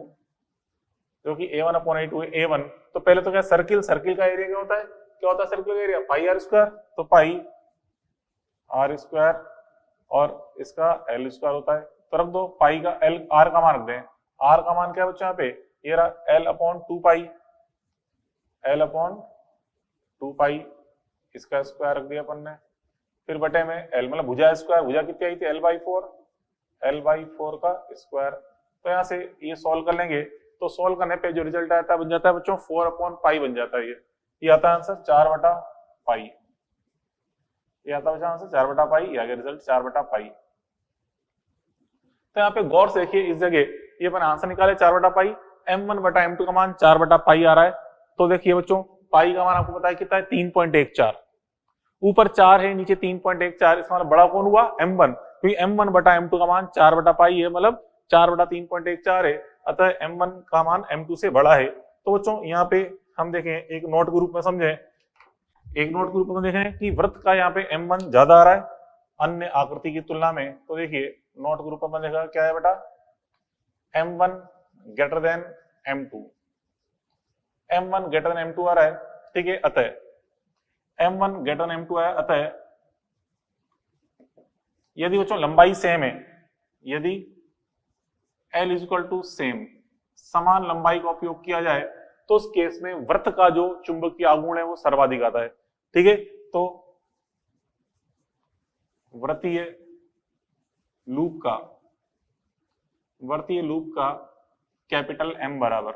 जो कि A1 अपॉन A2 है, A1 तो पहले तो क्या सर्किल, सर्किल का एरिया क्या होता है, क्या होता है सर्किल का एरिया पाई आर स्क्वायर, तो पाई आर स्क्वायर और इसका L स्क्वायर होता है, तो रख दो पाई का L, R का मान रख दें, आर का मान क्या है बच्चों यहाँ पे, ये रहा एल अपॉन टू पाई, एल अपॉन टू पाई, इसका स्क्वायर रख दिया अपन ने, फिर बटे में एल, मतलब भुजा स्क्वायर, भुजा कितनी आई थी L by four, L by four का स्क्वायर। तो यहाँ से ये सॉल्व कर लेंगे, तो सॉल्व करने पे जो रिजल्ट आता है बन जाता है बच्चों फोर अपॉन पाई बन जाता है। ये आता है आंसर 4/पाई, ये आता है आंसर 4/पाई, ये आ गया रिजल्ट 4/पाई। तो यहाँ पे गौर से देखिए, इस जगह ये अपन आंसर निकाले 4/पाई, m1/m2 का मान 4/पाई आ रहा है। तो देखिए बच्चों पाई का मान आपको पता है कितना है 3.14, ऊपर 4 है नीचे 3.14, इसका मतलब बड़ा कौन हुआ m1, क्योंकि m1/m2 का मान 4/पाई है, मतलब 4/3.14 है, अतः m1 का मान m2 से बड़ा है। तो बच्चों यहाँ पे हम देखें एक नोट के रूप में समझें, एक नोट के रूप में देखें कि वृत्त का यहाँ पे m1 ज्यादा आ रहा है अन्य आकृति की तुलना में। तो देखिए नोट के रूप में देखा क्या है बेटा, m1 greater than m2, m1 greater than m2 आ रहा है, ठीक है, अतः m1 ग्रेटर देन m2 आया, अतः यदि बच्चों लंबाई सेम है, यदि L is equal to same, समान लंबाई का उपयोग किया जाए, तो उस केस में वृत्त का जो चुंबकीय आघूर्ण है वो सर्वाधिक आता है, ठीक है। तो वृत्तीय लूप का कैपिटल M बराबर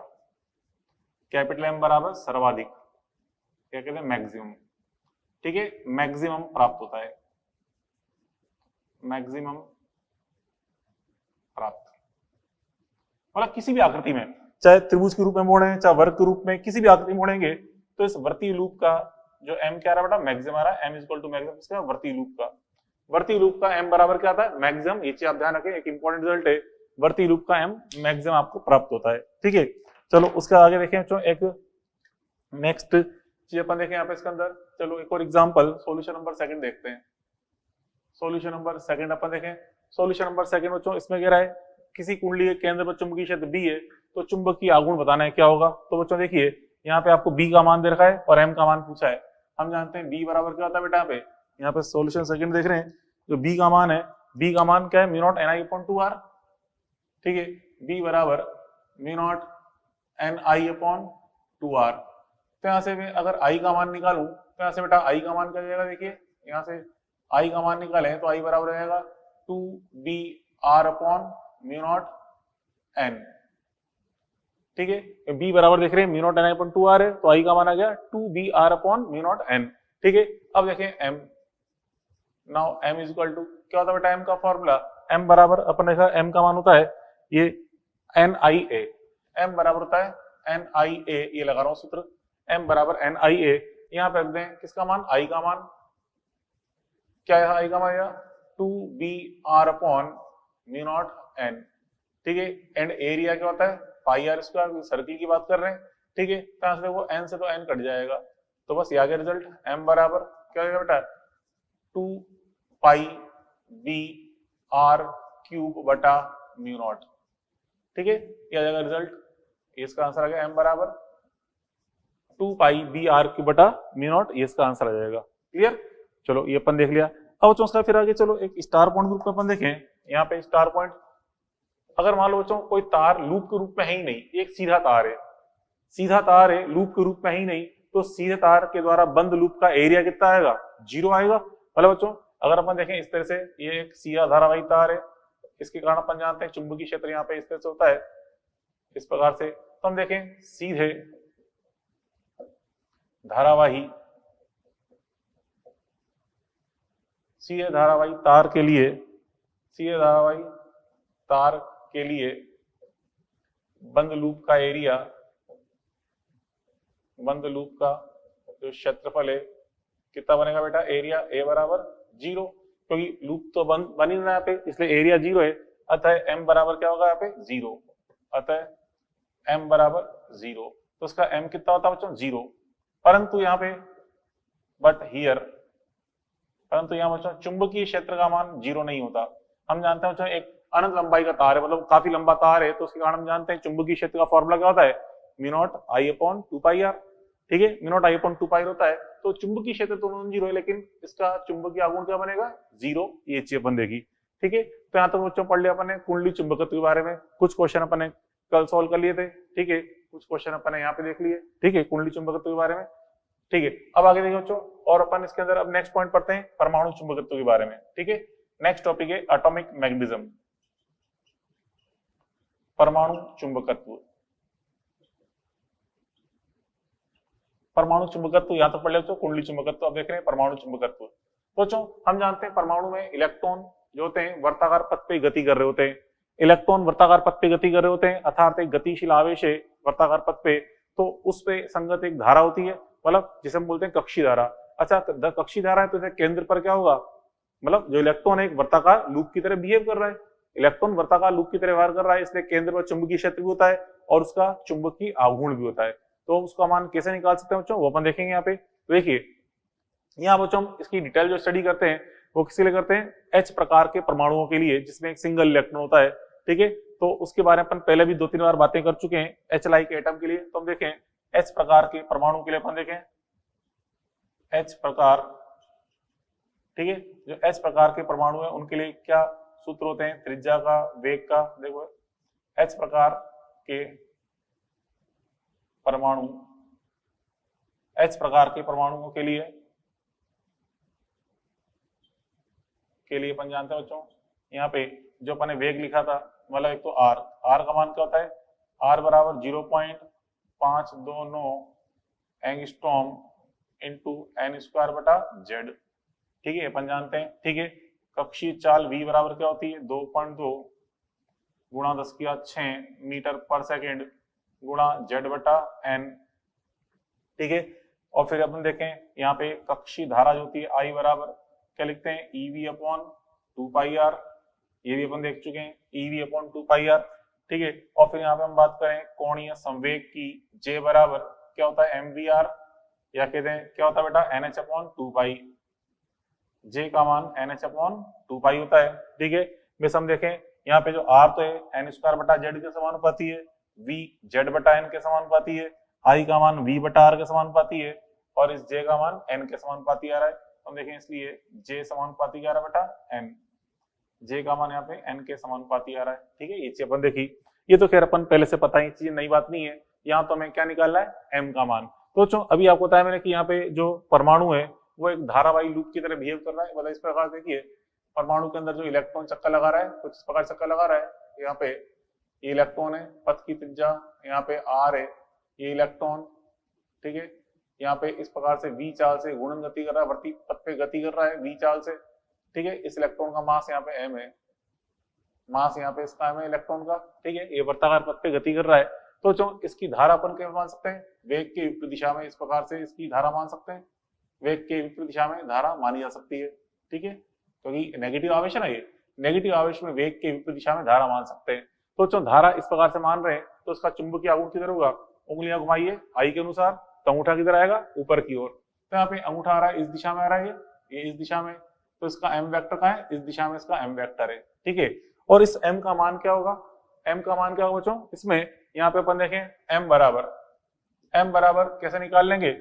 सर्वाधिक, क्या कहते हैं मैक्सिमम, ठीक है, मैक्सिमम प्राप्त होता है, मैक्सिमम प्राप्त, मतलब किसी भी आकृति में, चाहे त्रिभुज के रूप में मोड़े, चाहे वर्ग के रूप में, किसी भी आकृति मोड़ेंगे, तो इस वृत्तीय लूप का जो m क्या आ रहा है बेटा, मैक्सिमम आ रहा है, m is equal to maximum, इसका वृत्तीय लूप का m बराबर क्या आता है मैक्सिमम। ये चीज आप ध्यान रखें, एक इंपॉर्टेंट रिजल्ट है, वृत्तीय लूप का m मैक्सिमम आपको प्राप्त होता है, ठीक है। चलो उसका आगे देखें बच्चों, एक नेक्स्ट चीज अपन देखें यहाँ पे इसके अंदर, चलो एक और एग्जांपल, सॉल्यूशन नंबर सेकंड देखते हैं। सॉल्यूशन नंबर सेकंड अपन देखें, सॉल्यूशन नंबर सेकंड बच्चों इसमें कह रहा है किसी कुंडली के केंद्र पर चुंबकीय क्षेत्र B है, तो चुंबकीय आघूर्ण बताना है क्या होगा। तो बच्चों देखिए यहाँ पे आपको B का मान दे रखा है और M का मान पूछा है, हम जानते हैं B बराबर क्या होता है बेटा, यहाँ पे सॉल्यूशन सेकंड देख रहे हैं, जो B का मान है, B का मान क्या है म्यू नॉट NI/2R, ठीक है, B बराबर म्यू नॉट NI/2R। तो यहाँ से मैं अगर I का मान निकालूं, तो यहाँ से बेटा I का मान क्या जाएगा, देखिए यहाँ से I का मान निकालें तो I बराबर रहेगा 2BR/μ0N, ठीक है, B बराबर देख रहे हैं म्यू नॉट NI/2R है, तो I का मान आ गया 2BR/μ0N, ठीक है। अब देखें M, now M is equal to क्या होता है बेटा, M का फॉर्मूला, M बराबर अपन देखा M का मान होता है ये NIA, M बराबर होता है NIA, ये लगा रहा हूं सूत्र, M बराबर NIA, यहाँ पे रख दें किसका मान, I का मान, क्या है I का मान, 2BR/μ0N, ठीक है, एंड एरिया क्या होता है पाई आर स्क्वायर, सर्किल की बात कर रहे हैं, ठीक है। तो यहाँ से देखो N से तो N कट जाएगा, तो बस ये आ गया रिजल्ट, M बराबर क्या होगा बेटा 2πBR³/μ0, ठीक है, ये आ जाएगा रिजल्ट, इसका आंसर आ गया M बराबर 2πBR³/μ0, ये इसका आंसर आ जाएगा, क्लियर। चलो ये अपन देख लिया। अब बच्चों उसका फिर आगे चलो एक स्टार पॉइंट ग्रुप में अपन देखें, यहाँ पे स्टार पॉइंट, अगर मान लो बच्चों कोई तार लूप के रूप में है ही नहीं, एक सीधा तार है, लूप के रूप में ही नहीं, तो सीधे तार के द्वारा बंद लूप का एरिया कितना आएगा, 0 आएगा। मतलब बच्चों अगर अपन देखें इस तरह से, ये एक सीधा धारावाही तार है, इसके कारण अपन जानते हैं चुंबकीय क्षेत्र यहाँ पे इस तरह से होता है, इस प्रकार से। तो हम देखें सीधे धारावाही तार के लिए बंद लूप का एरिया, बंद लूप का जो क्षेत्रफल है कितना बनेगा बेटा, एरिया A बराबर 0, क्योंकि लूप तो बन ही रहा है यहाँ पे, इसलिए एरिया 0 है, अतः M बराबर क्या होगा यहाँ पे 0, अतः M बराबर 0, तो उसका M कितना होता है बच्चों 0। परंतु यहाँ पे परंतु यहाँ बच्चों चुंबकीय क्षेत्र का मान 0 नहीं होता। हम जानते हैं बच्चों एक अनंत लंबाई का तार है, मतलब काफी लंबा तार है, तो उसके कारण हम जानते हैं चुंबकीय क्षेत्र का फॉर्मूला क्या होता है μ0I/2πr, ठीक है, μ0I/2πr होता है। तो चुंबकीय क्षेत्र तो नॉन 0 है, लेकिन इसका चुंबकीय आघूर्ण क्या बनेगा 0, ये चीज अपन देखी, ठीक है। तो यहाँ तक बच्चों पढ़ लिया अपन ने कुंडली चुंबकत्व के बारे में, कुछ क्वेश्चन अपन ने कल सॉल्व कर लिए थे, ठीक है, कुछ क्वेश्चन अपन ने यहाँ पे देख लिए, ठीक है, कुंडली चुंबकत्व के बारे में, ठीक है। अब आगे देखिए बच्चों, और अपन इसके अंदर अब नेक्स्ट पॉइंट पढ़ते हैं परमाणु चुंबकत्व के बारे में, ठीक है। नेक्स्ट टॉपिक है एटॉमिक मैग्नेटिज्म, परमाणु चुंबकत्व। परमाणु चुंबकत्व यहां तक पढ़ लिया बच्चों, कुंडली चुंबकत्व, अब देख रहे हैं परमाणु चुंबकत्व। तो बच्चों हम जानते हैं परमाणु में इलेक्ट्रॉन जो होते हैं वर्ताकार पथ पे गति कर रहे होते हैं, इलेक्ट्रॉन वर्ताकार पथ पे गति कर रहे होते हैं, अर्थात एक गतिशील आवेश है वर्ताकार पथ पे, तो उस पे संगत एक धारा होती है, मतलब जिसे हम बोलते हैं कक्षीय धारा। अच्छा, कक्षीय धारा है तो केंद्र पर क्या होगा, मतलब जो इलेक्ट्रॉन है एक वर्ताकार लूप की तरह बिहेव कर रहा है, इलेक्ट्रॉन वर्ताकार लूप की तरह व्यवहार कर रहा है, इसलिए केंद्र पर चुंबकीय क्षेत्र भी होता है और उसका चुंबकीय आघूर्ण भी होता है। तो उसका मान कैसे निकाल सकते हैं बच्चों, वो अपन देखेंगे यहाँ पे। तो देखिए यहाँ बच्चों हम इसकी डिटेल जो स्टडी करते हैं वो किसके लिए करते हैं, एच प्रकार के परमाणुओं के लिए जिसमें एक सिंगल इलेक्ट्रॉन होता है, ठीक है। तो उसके बारे में अपन पहले भी 2-3 बार बातें कर चुके हैं एच लाइक एटम के लिए। तो हम देखें एच प्रकार के परमाणु के लिए अपन देखें एच प्रकार, ठीक है, जो एच प्रकार के परमाणु है उनके लिए क्या सूत्र होते हैं, त्रिज्या का, वेग का। देखो एच प्रकार के परमाणु, एच प्रकार के परमाणुओं के लिए अपन जानते हैं बच्चों, यहाँ पे जो अपन ने वेग लिखा था, मतलब एक तो आर, आर का मान क्या होता है, आर बराबर 0.529 एंगस्ट्रॉम इंटू एन स्क्वायर बटा जेड, ठीक है, अपन जानते हैं, ठीक है। कक्षीय चाल v बराबर क्या होती है, 2.2 गुणा 10⁶ मीटर पर सेकेंड गुणा जेड बटा एन, ठीक है। और फिर अपन देखें यहाँ पे कक्षीय धारा जो होती है I बराबर क्या लिखते हैं, EV अपॉन 2πr, ये भी अपन देख चुके हैं, EV अपॉन 2πr, ठीक है। और फिर यहाँ पे हम बात करें कोणीय संवेग की, J बराबर क्या होता है mvr, या कहते हैं क्या होता है बेटा NH अपॉन 2π, J का मान NH अपॉन 2π होता है, ठीक है। बस हम देखें यहाँ पे जो R तो है n स्क्वायर बटा जेड के समानुपाती है, V जेड बटा एन के समानुपाती है, I का मान V बटा R के समानुपाती है, और इस J का मान n के समानुपाती आ रहा है। हम देखें इसलिए J समानुपाती क्या आ रहा है बेटा n, J का मान यहाँ पे n के समानुपाती आ रहा है, ठीक है। ये चीज अपन देखी, ये तो खैर अपन पहले से पता ही, चीज नई बात नहीं है। यहाँ तो हमें क्या निकालना है, m का मान। तो अभी आपको बताया मैंने कि यहाँ पे जो परमाणु है वो एक धारावाही लूप की तरह बिहेव कर रहा है, मतलब इस प्रकार देखिए परमाणु के अंदर जो इलेक्ट्रॉन चक्कर लगा रहा है, कुछ इस प्रकार चक्कर लगा रहा है, यहाँ पे ये इलेक्ट्रॉन है, पथ की त्रिज्या यहाँ पे r है, ये इलेक्ट्रॉन, ठीक है, यहाँ पे इस प्रकार से v चाल से गुणन गति कर रहा है, वर्ती पथ पे गति कर रहा है v चाल से, ठीक है। इस इलेक्ट्रॉन का मास यहाँ पे m है, मास यहाँ पे इसका m है इलेक्ट्रॉन का, ठीक है, ये वर्ताकार पथ पे गति कर रहा है। तो जो इसकी धारा अपन क्या मान सकते हैं, वेग के विपरीत दिशा में इस प्रकार से इसकी धारा मान सकते हैं, वेग के विपरीत दिशा में धारा मानी जा सकती है, ठीक है, क्योंकि नेगेटिव आवेश है ना, ये नेगेटिव आवेश में वेग के विपरीत दिशा में धारा मान सकते हैं। तो जो धारा इस प्रकार से मान रहे हैं तो इसका चुंबकीय आघूर्ण किधर होगा, उंगलियां घुमाइए आई के अनुसार, तो अंगूठा किधर आएगा, ऊपर की ओर। तो यहाँ पे अंगूठा आ रहा है इस दिशा में आ रहा है, ये इस दिशा में, तो इसका m वेक्टर कहाँ है, इस दिशा में इसका m वेक्टर है, ठीक है। और इस m का मान क्या होगा, m का मान क्या होगा बच्चों, इसमें यहाँ पे अपन देखें m बराबर कैसे निकाल लेंगे,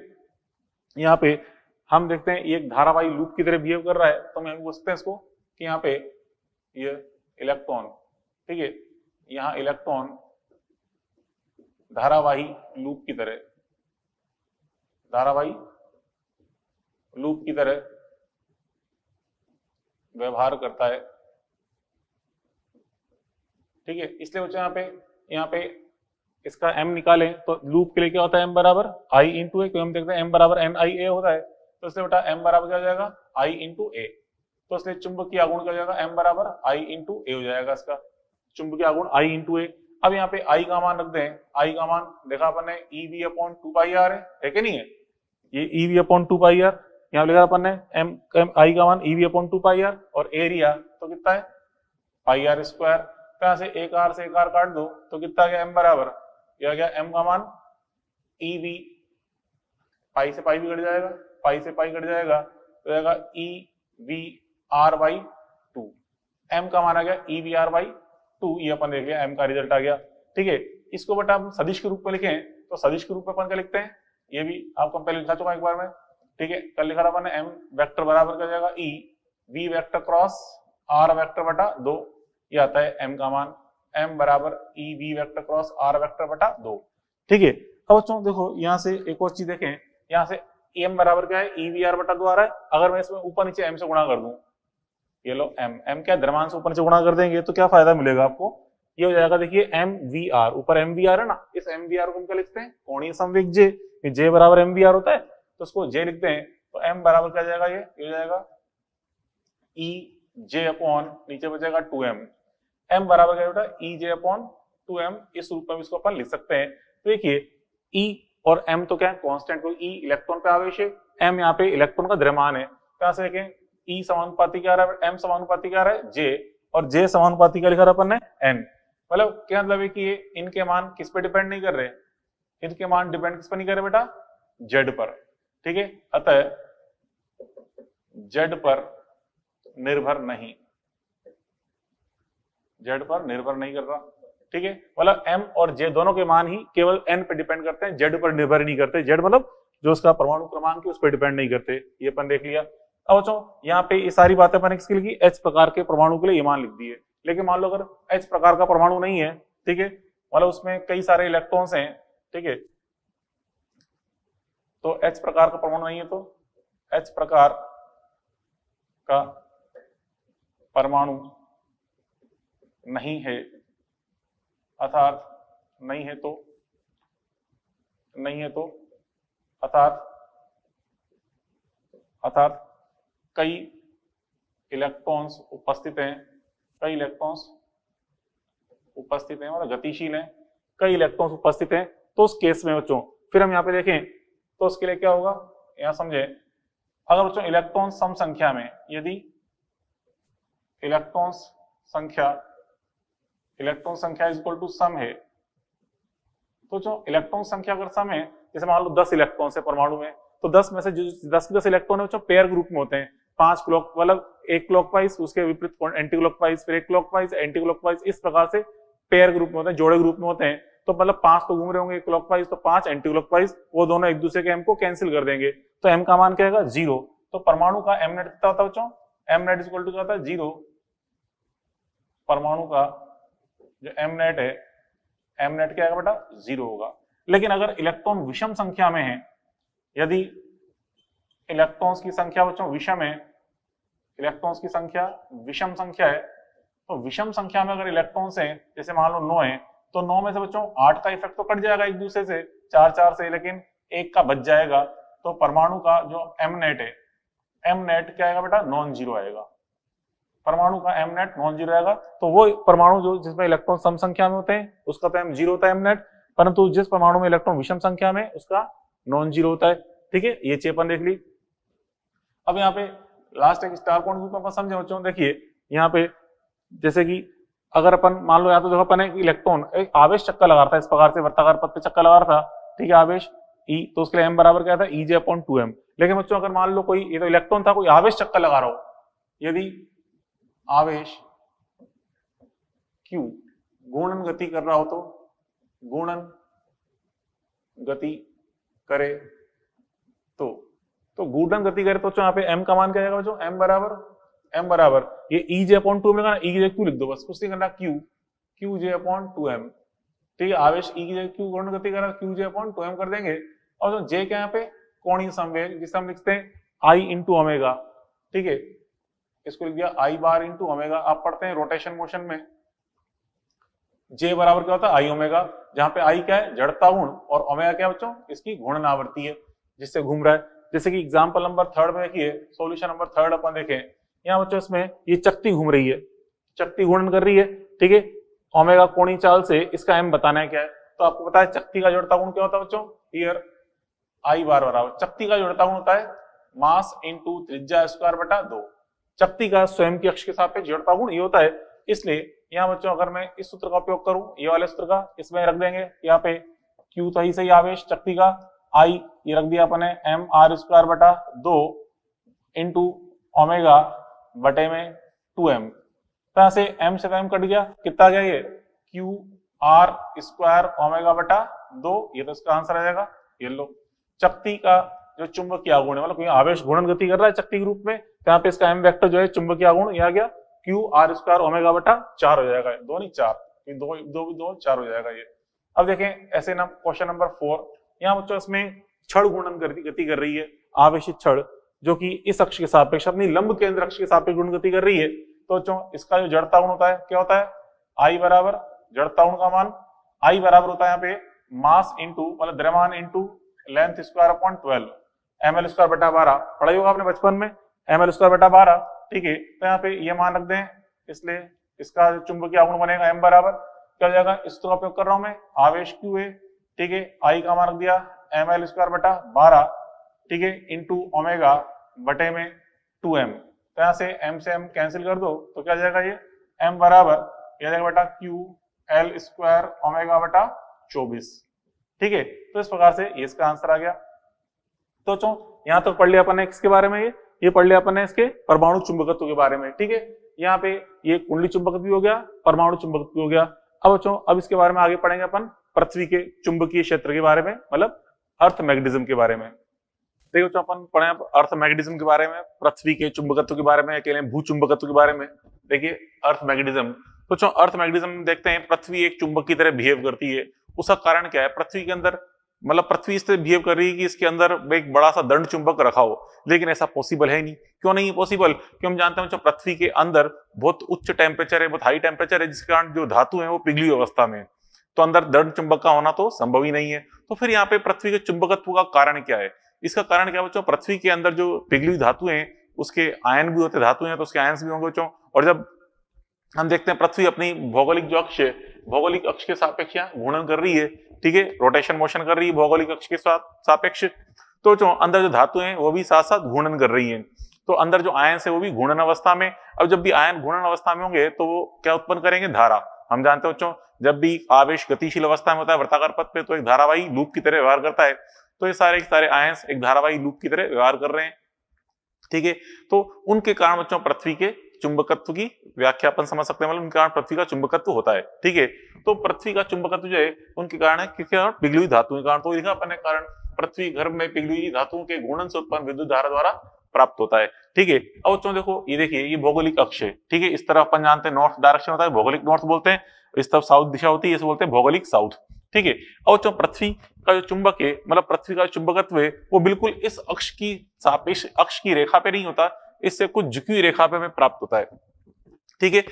यहाँ पे हम देखते हैं ये एक धारावाही लूप की तरह बिहेव कर रहा है, तो हम पूछते हैं इसको कि यहाँ पे ये इलेक्ट्रॉन, ठीक है, यहाँ इलेक्ट्रॉन धारावाही लूप की तरह, धारावाही लूप की तरह व्यवहार करता है, ठीक है। इसलिए बच्चों यहाँ पे इसका m निकालें तो लूप के लिए क्या होता है, m बराबर i इंटू ए, क्योंकि हम देखते हैं m बराबर NIA होता है, तो इसलिए बेटा m बराबर क्या हो जाएगा, i इंटू ए। तो इसलिए चुंबकीय आघूर्ण क्या हो जाएगा, m बराबर i इंटू ए हो जाएगा, इसका चुंबकीय आघूर्ण i इंटू ए। अब यहाँ पे i का मान रख दें, i का मान देखा अपन ने EV अपॉन 2πr है कि नहीं है, ये EV अपॉन 2πr, यहाँ लिखा अपन ने i का मान EV अपॉन 2πr, और एरिया तो कितना है πr स्क्वायर, कहाँ से एक r से एक r काट दो तो कितना गया, m बराबर यह गया m का मान EV, पाई से पाई भी कट जाएगा, पाई से पाई कट जाएगा तो जाएगा EVR बाई 2, m का मान आ गया EVR बाई 2, ये अपन देख लिया m का रिजल्ट आ गया, ठीक है। इसको बेटा हम सदिश के रूप में लिखें तो सदिश के रूप में अपन क्या लिखते हैं, ये भी आपको पहले लिखा चुका एक बार में, ठीक है। कल लिखा था अपन ने m वेक्टर बराबर क्या जाएगा E V vector cross R vector बटा 2, ये आता है m का मान, m बराबर E V vector cross R vector बटा 2। ठीक है, अब बच्चों देखो यहाँ से एक और चीज देखें, यहाँ से m बराबर क्या है, ई वी आर बटा 2 आ रहा है। अगर मैं इसमें ऊपर नीचे m से गुणा कर दूं, ये लो m क्या द्रव्यमान से ऊपर से गुणा कर देंगे तो क्या फायदा मिलेगा आपको, ये हो जाएगा देखिए एम वी आर, ऊपर एम वी आर है ना, इस एम वी आर को हम क्या लिखते हैं, कोणीय संवेग जे, जे बराबर एम वी आर होता है तो उसको जे लिखते हैं। तो एम बराबर क्या जाएगा, ये हो जाएगा ई जे अपॉन नीचे बचेगा 2m, m बराबर क्या बेटा ई जे अपॉन 2m, इस रूप में इसको अपन लिख सकते हैं। तो देखिए E और m तो क्या है कांस्टेंट, क्योंकि E इलेक्ट्रॉन पे आवेश है, m यहाँ पे इलेक्ट्रॉन का द्रव्यमान है। तो यहाँ से देखें E समानुपाती क्या आ रहा है, m समानुपाती क्या आ रहा है J, और J समानुपाती क्या लिखा रहा अपन ने n। मतलब क्या मतलब है कि ये इनके मान किस पे डिपेंड नहीं कर रहे, इनके मान डिपेंड किस पर नहीं कर रहे बेटा, Z पर। ठीक है, अतः Z पर निर्भर नहीं, Z पर निर्भर नहीं कर रहा। ठीक है, मतलब m और J दोनों के मान ही केवल n पे डिपेंड करते हैं, Z पर निर्भर नहीं करते। Z मतलब जो उसका परमाणु क्रमांक है उस पर डिपेंड नहीं करते, ये अपन देख लिया। अब बच्चों यहाँ पे ये सारी बातें अपन किसके लिखी, H प्रकार के परमाणु के लिए ये मान लिख दिए। लेकिन मान लो अगर H प्रकार का परमाणु नहीं है, ठीक है, मतलब उसमें कई सारे इलेक्ट्रॉन्स हैं, ठीक है, तो H प्रकार का परमाणु नहीं है तो H प्रकार का परमाणु नहीं है, अर्थात नहीं है तो अर्थात कई इलेक्ट्रॉन्स उपस्थित हैं, मतलब गतिशील हैं, कई इलेक्ट्रॉन्स उपस्थित हैं, तो उस केस में बच्चों फिर हम यहाँ पे देखें तो उसके लिए क्या होगा, यहाँ समझे, अगर बच्चों इलेक्ट्रॉन सम संख्या में, यदि इलेक्ट्रॉन संख्या इज इक्वल टू सम है, तो जो इलेक्ट्रॉन संख्या अगर सम है, जैसे मान लो 10 इलेक्ट्रॉन है परमाणु में, तो 10 में से जो 10 इलेक्ट्रॉन है बच्चों पेयर ग्रुप में होते हैं, 5 क्लॉक, मतलब एक क्लॉकवाइज, उसके विपरीत एंटी क्लॉकवाइज, फिर एक क्लॉकवाइज एंटी क्लॉकवाइज, इस प्रकार से पेयर ग्रुप में होते हैं, जोड़े ग्रुप में होते हैं। तो मतलब 5 तो घूम रहे होंगे क्लॉकवाइज, तो 5 एंटी क्लॉकवाइज, वो दोनों एक दूसरे के एम को कैंसिल कर देंगे, तो एम का मान क्या आएगा 0। तो परमाणु का एम नेट कितना होता है बच्चों, एम नेट इक्वल टू क्या होता है 0। परमाणु का जो एम नेट है, एम नेट क्या आएगा बेटा 0 होगा। लेकिन अगर इलेक्ट्रॉन विषम संख्या में है, यदि इलेक्ट्रॉन्स की संख्या बच्चों विषम है, इलेक्ट्रॉन्स की संख्या विषम संख्या है, तो विषम संख्या में अगर इलेक्ट्रॉन्स हैं, जैसे मान लो 9 है, तो 9 में से बच्चों 8 का इफेक्ट तो कट जाएगा एक दूसरे से, 4 से, लेकिन एक का बच जाएगा। तो परमाणु का जो एम नेट है, एम नेट क्या आएगा बेटा नॉन जीरो आएगा, परमाणु का एम नेट नॉन जीरो आएगा। तो वो परमाणु जो जिसमें इलेक्ट्रॉन सम संख्या में होते हैं उसका तो एम जीरो होता है एम नेट, परंतु जिस परमाणु में इलेक्ट्रॉन विषम संख्या में उसका नॉन जीरो होता है। ठीक है, ये चीज अपन देख ली। अब यहाँ पे लास्ट एक स्टार पॉइंट ग्रुप में अपन समझे बच्चों, देखिए यहाँ पे जैसे कि अगर अपन मान लो, या तो देखो अपन एक इलेक्ट्रॉन एक आवेश चक्कर लगा रहा था, इस प्रकार से वृत्ताकार पथ पे चक्कर लगा रहा था, ठीक है, आवेश E, तो उसके लिए m बराबर क्या था EJ अपॉन 2m। लेकिन बच्चों अगर मान लो कोई, ये तो इलेक्ट्रॉन था, कोई आवेश चक्कर लगा रहा हो, यदि आवेश Q घूर्णन गति कर रहा हो, तो घूर्णन गति करे तो घूर्णन गति करे तो यहाँ पे m का मान क्या आएगा बच्चों, m बराबर ये EJ अपॉन 2m लिखा ना, EJ Q लिख दो बस, कुछ नहीं करना, QJ अपॉन 2m। ठीक है, आवेश E की जगह Q घूर्णन गति कर रहा है, QJ अपॉन 2m कर देंगे। और जो J क्या यहाँ पे कोणीय संवेग, जिसे हम लिखते हैं I इंटू ओमेगा। ठीक है, इसको लिख दिया I बार इंटू ओमेगा। आप पढ़ते हैं रोटेशन मोशन में J बराबर क्या होता है I ओमेगा, जहाँ पे I क्या है जड़ता गुण, और ओमेगा क्या बच्चों इसकी घूर्णन आवृत्ति है जिससे घूम रहा है। जैसे कि एग्जाम्पल नंबर 3 में देखिए, सोल्यूशन नंबर 3 अपन देखें, यहाँ बच्चों इसमें ये चक्ति घूम रही है, चक्ति घूर्णन कर रही है, ठीक है, ओमेगा कोणीय चाल से इसका m बताना है क्या है। तो आपको पता है चक्ति का जड़ता गुण क्या होता है बच्चों, हियर I बार बराबर, चक्ति का जड़ता गुण होता है मास इंटू त्रिज्या स्क्वायर बटा 2। चक्ति का स्वयं की अक्ष के सापेक्ष जड़ता गुण ये होता है। इसलिए यहाँ बच्चों अगर मैं इस सूत्र का उपयोग करूं, ये वाले सूत्र का, इसमें रख देंगे यहाँ पे Q तो ही सही आवेश, चक्ति का I ये रख दिया अपने m r स्क्वायर बटा 2 इंटू ओमेगा बटे में 2m। तो से m से m कट गया, कितना गया ये Q r स्क्वायर ओमेगा बटा 2, ये तो इसका आंसर आ जाएगा। ये लो चक्ति का जो चुंबकीय आघूर्ण है, मतलब कोई आवेश घूर्णन गति कर रहा है चक्ति के रूप में, तो यहाँ पे इसका m वेक्टर जो है चुंबकीय आघूर्ण, ये आ गया Q r स्क्वायर ओमेगा बटा 4 हो जाएगा, 2 नहीं 4। ये दो दो दो 4 हो जाएगा ये। अब देखें ऐसे ना क्वेश्चन नंबर 4, यहाँ बच्चों इसमें क्षण घूर्णन गति कर रही है, आवेशित क्षण जो कि इस अक्ष के सापेक्ष अपनी लंब केंद्र अक्ष के सापेक्ष घूर्णन गति कर रही है। तो बच्चों इसका जो जड़ता गुण होता है क्या होता है, आई बराबर जड़ता गुण का मान आई बराबर होता है यहाँ पे मास इंटू मतलब द्रव्यमान into length square upon 12 ml square बटा 12, पढ़ाई होगा आपने बचपन में ml स्क्वायर बटा 12, ठीक है। तो यहाँ पे ये मान रख दें, इसलिए इसका जो चुंबकीय आघूर्ण बनेगा m बराबर क्या हो जाएगा, इसका उपयोग कर रहा हूं मैं, आवेश क्यू है, ठीक है, आई का मान रख दिया ml स्क्वायर बटा 12, ठीक है, इंटू ओमेगा बटे में 2m। तो यहाँ से m से m कैंसिल कर दो तो क्या जाएगा ये m बराबर क्या जाएगा बेटा क्यू एल स्क्वायर ओमेगा बटा 24, ठीक है। तो इस प्रकार से ये इसका आंसर आ गया। तो चो यहाँ तो पढ़ लिया अपन ने किसके बारे में, ये पढ़ लिया अपन ने इसके परमाणु चुंबकत्व के बारे में, ठीक है। यहाँ पे ये कुंडली चुंबकत्व भी हो गया, परमाणु चुंबकत्व भी हो गया। अब बच्चों अब इसके बारे में आगे पढ़ेंगे अपन पृथ्वी के चुंबकीय क्षेत्र के बारे में, मतलब अर्थ मैग्नेटिज्म के बारे में। देखो बच्चों अपन पढ़े अर्थ मैग्नेटिज्म के बारे में, पृथ्वी के चुंबकत्व के बारे में, अकेले भू चुंबकत्व के बारे में। देखिए अर्थ मैग्नेटिज्म, तो बच्चों अर्थ मैग्नेटिज्म देखते हैं, पृथ्वी एक चुंबक की तरह बिहेव करती है। उसका कारण क्या है, पृथ्वी के अंदर मतलब पृथ्वी इस तरह बिहेव कर रही है कि इसके अंदर एक बड़ा सा दंड चुंबक रखा हो, लेकिन ऐसा पॉसिबल है नहीं। क्यों नहीं पॉसिबल, क्योंकि हम जानते हैं बच्चों पृथ्वी के अंदर बहुत उच्च टेम्परेचर है, बहुत हाई टेम्परेचर है, जिसके कारण जो धातु है वो पिघली अवस्था में, तो अंदर दंड चुंबक का होना तो संभव ही नहीं है। तो फिर यहाँ पे पृथ्वी के चुंबकत्व का कारण क्या है, इसका कारण क्या बच्चों, पृथ्वी के अंदर जो पिघली धातु है उसके आयन भी होते, धातु है तो उसके आयन भी होंगे बच्चों। और जब हम देखते हैं पृथ्वी अपनी भौगोलिक जो अक्ष है, भौगोलिक अक्ष के सापेक्ष घूर्णन कर रही है, ठीक है, रोटेशन मोशन कर रही है भौगोलिक अक्ष के सापेक्ष, तो जो अंदर जो धातु है वो भी साथ साथ घूर्णन कर रही है। तो अंदर जो आयन है वो भी घूर्णन अवस्था में। अब जब भी आयन घूर्णन अवस्था में होंगे तो वो क्या उत्पन्न करेंगे, धारा। हम जानते हैं बच्चों जब भी आवेश गतिशील अवस्था में होता है वृत्ताकार पथ पे, तो एक धारावाही लूप की तरह व्यवहार करता है। तो ये सारे आयन एक धारावाही लूप की तरह व्यवहार कर रहे हैं, ठीक है। तो उनके कारण बच्चों पृथ्वी के चुंबकत्व की व्याख्या अपन समझ सकते हैं, मतलब उनके कारण पृथ्वी का चुंबकत्व होता है, ठीक है। तो पृथ्वी का चुंबकत्व जो है उनके कारण है, किसके कारण, पिघली हुई धातुओं के कारण। तो लिखा अपन ने कारण पृथ्वी गर्भ में पिघली हुई धातुओं के घूर्णन से उत्पन्न विद्युत धारा द्वारा प्राप्त होता है, ठीक है। अब बच्चों देखो ये देखिए ये भौगोलिक अक्ष है, ठीक है, इस तरफ अपन जानते हैं नॉर्थ डायरेक्शन होता है, भौगोलिक नॉर्थ बोलते हैं, इस तरफ साउथ दिशा होती है, इसे बोलते हैं भौगोलिक साउथ, ठीक है। अब बच्चों पृथ्वी का जो चुंबक है, मतलब पृथ्वी का चुंबकत्व है, वो बिल्कुल इस अक्ष की सापेक्ष अक्ष की रेखा पे नहीं होता, इससे कुछ झुकी हुई रेखा पे में प्राप्त होता है, ठीक है।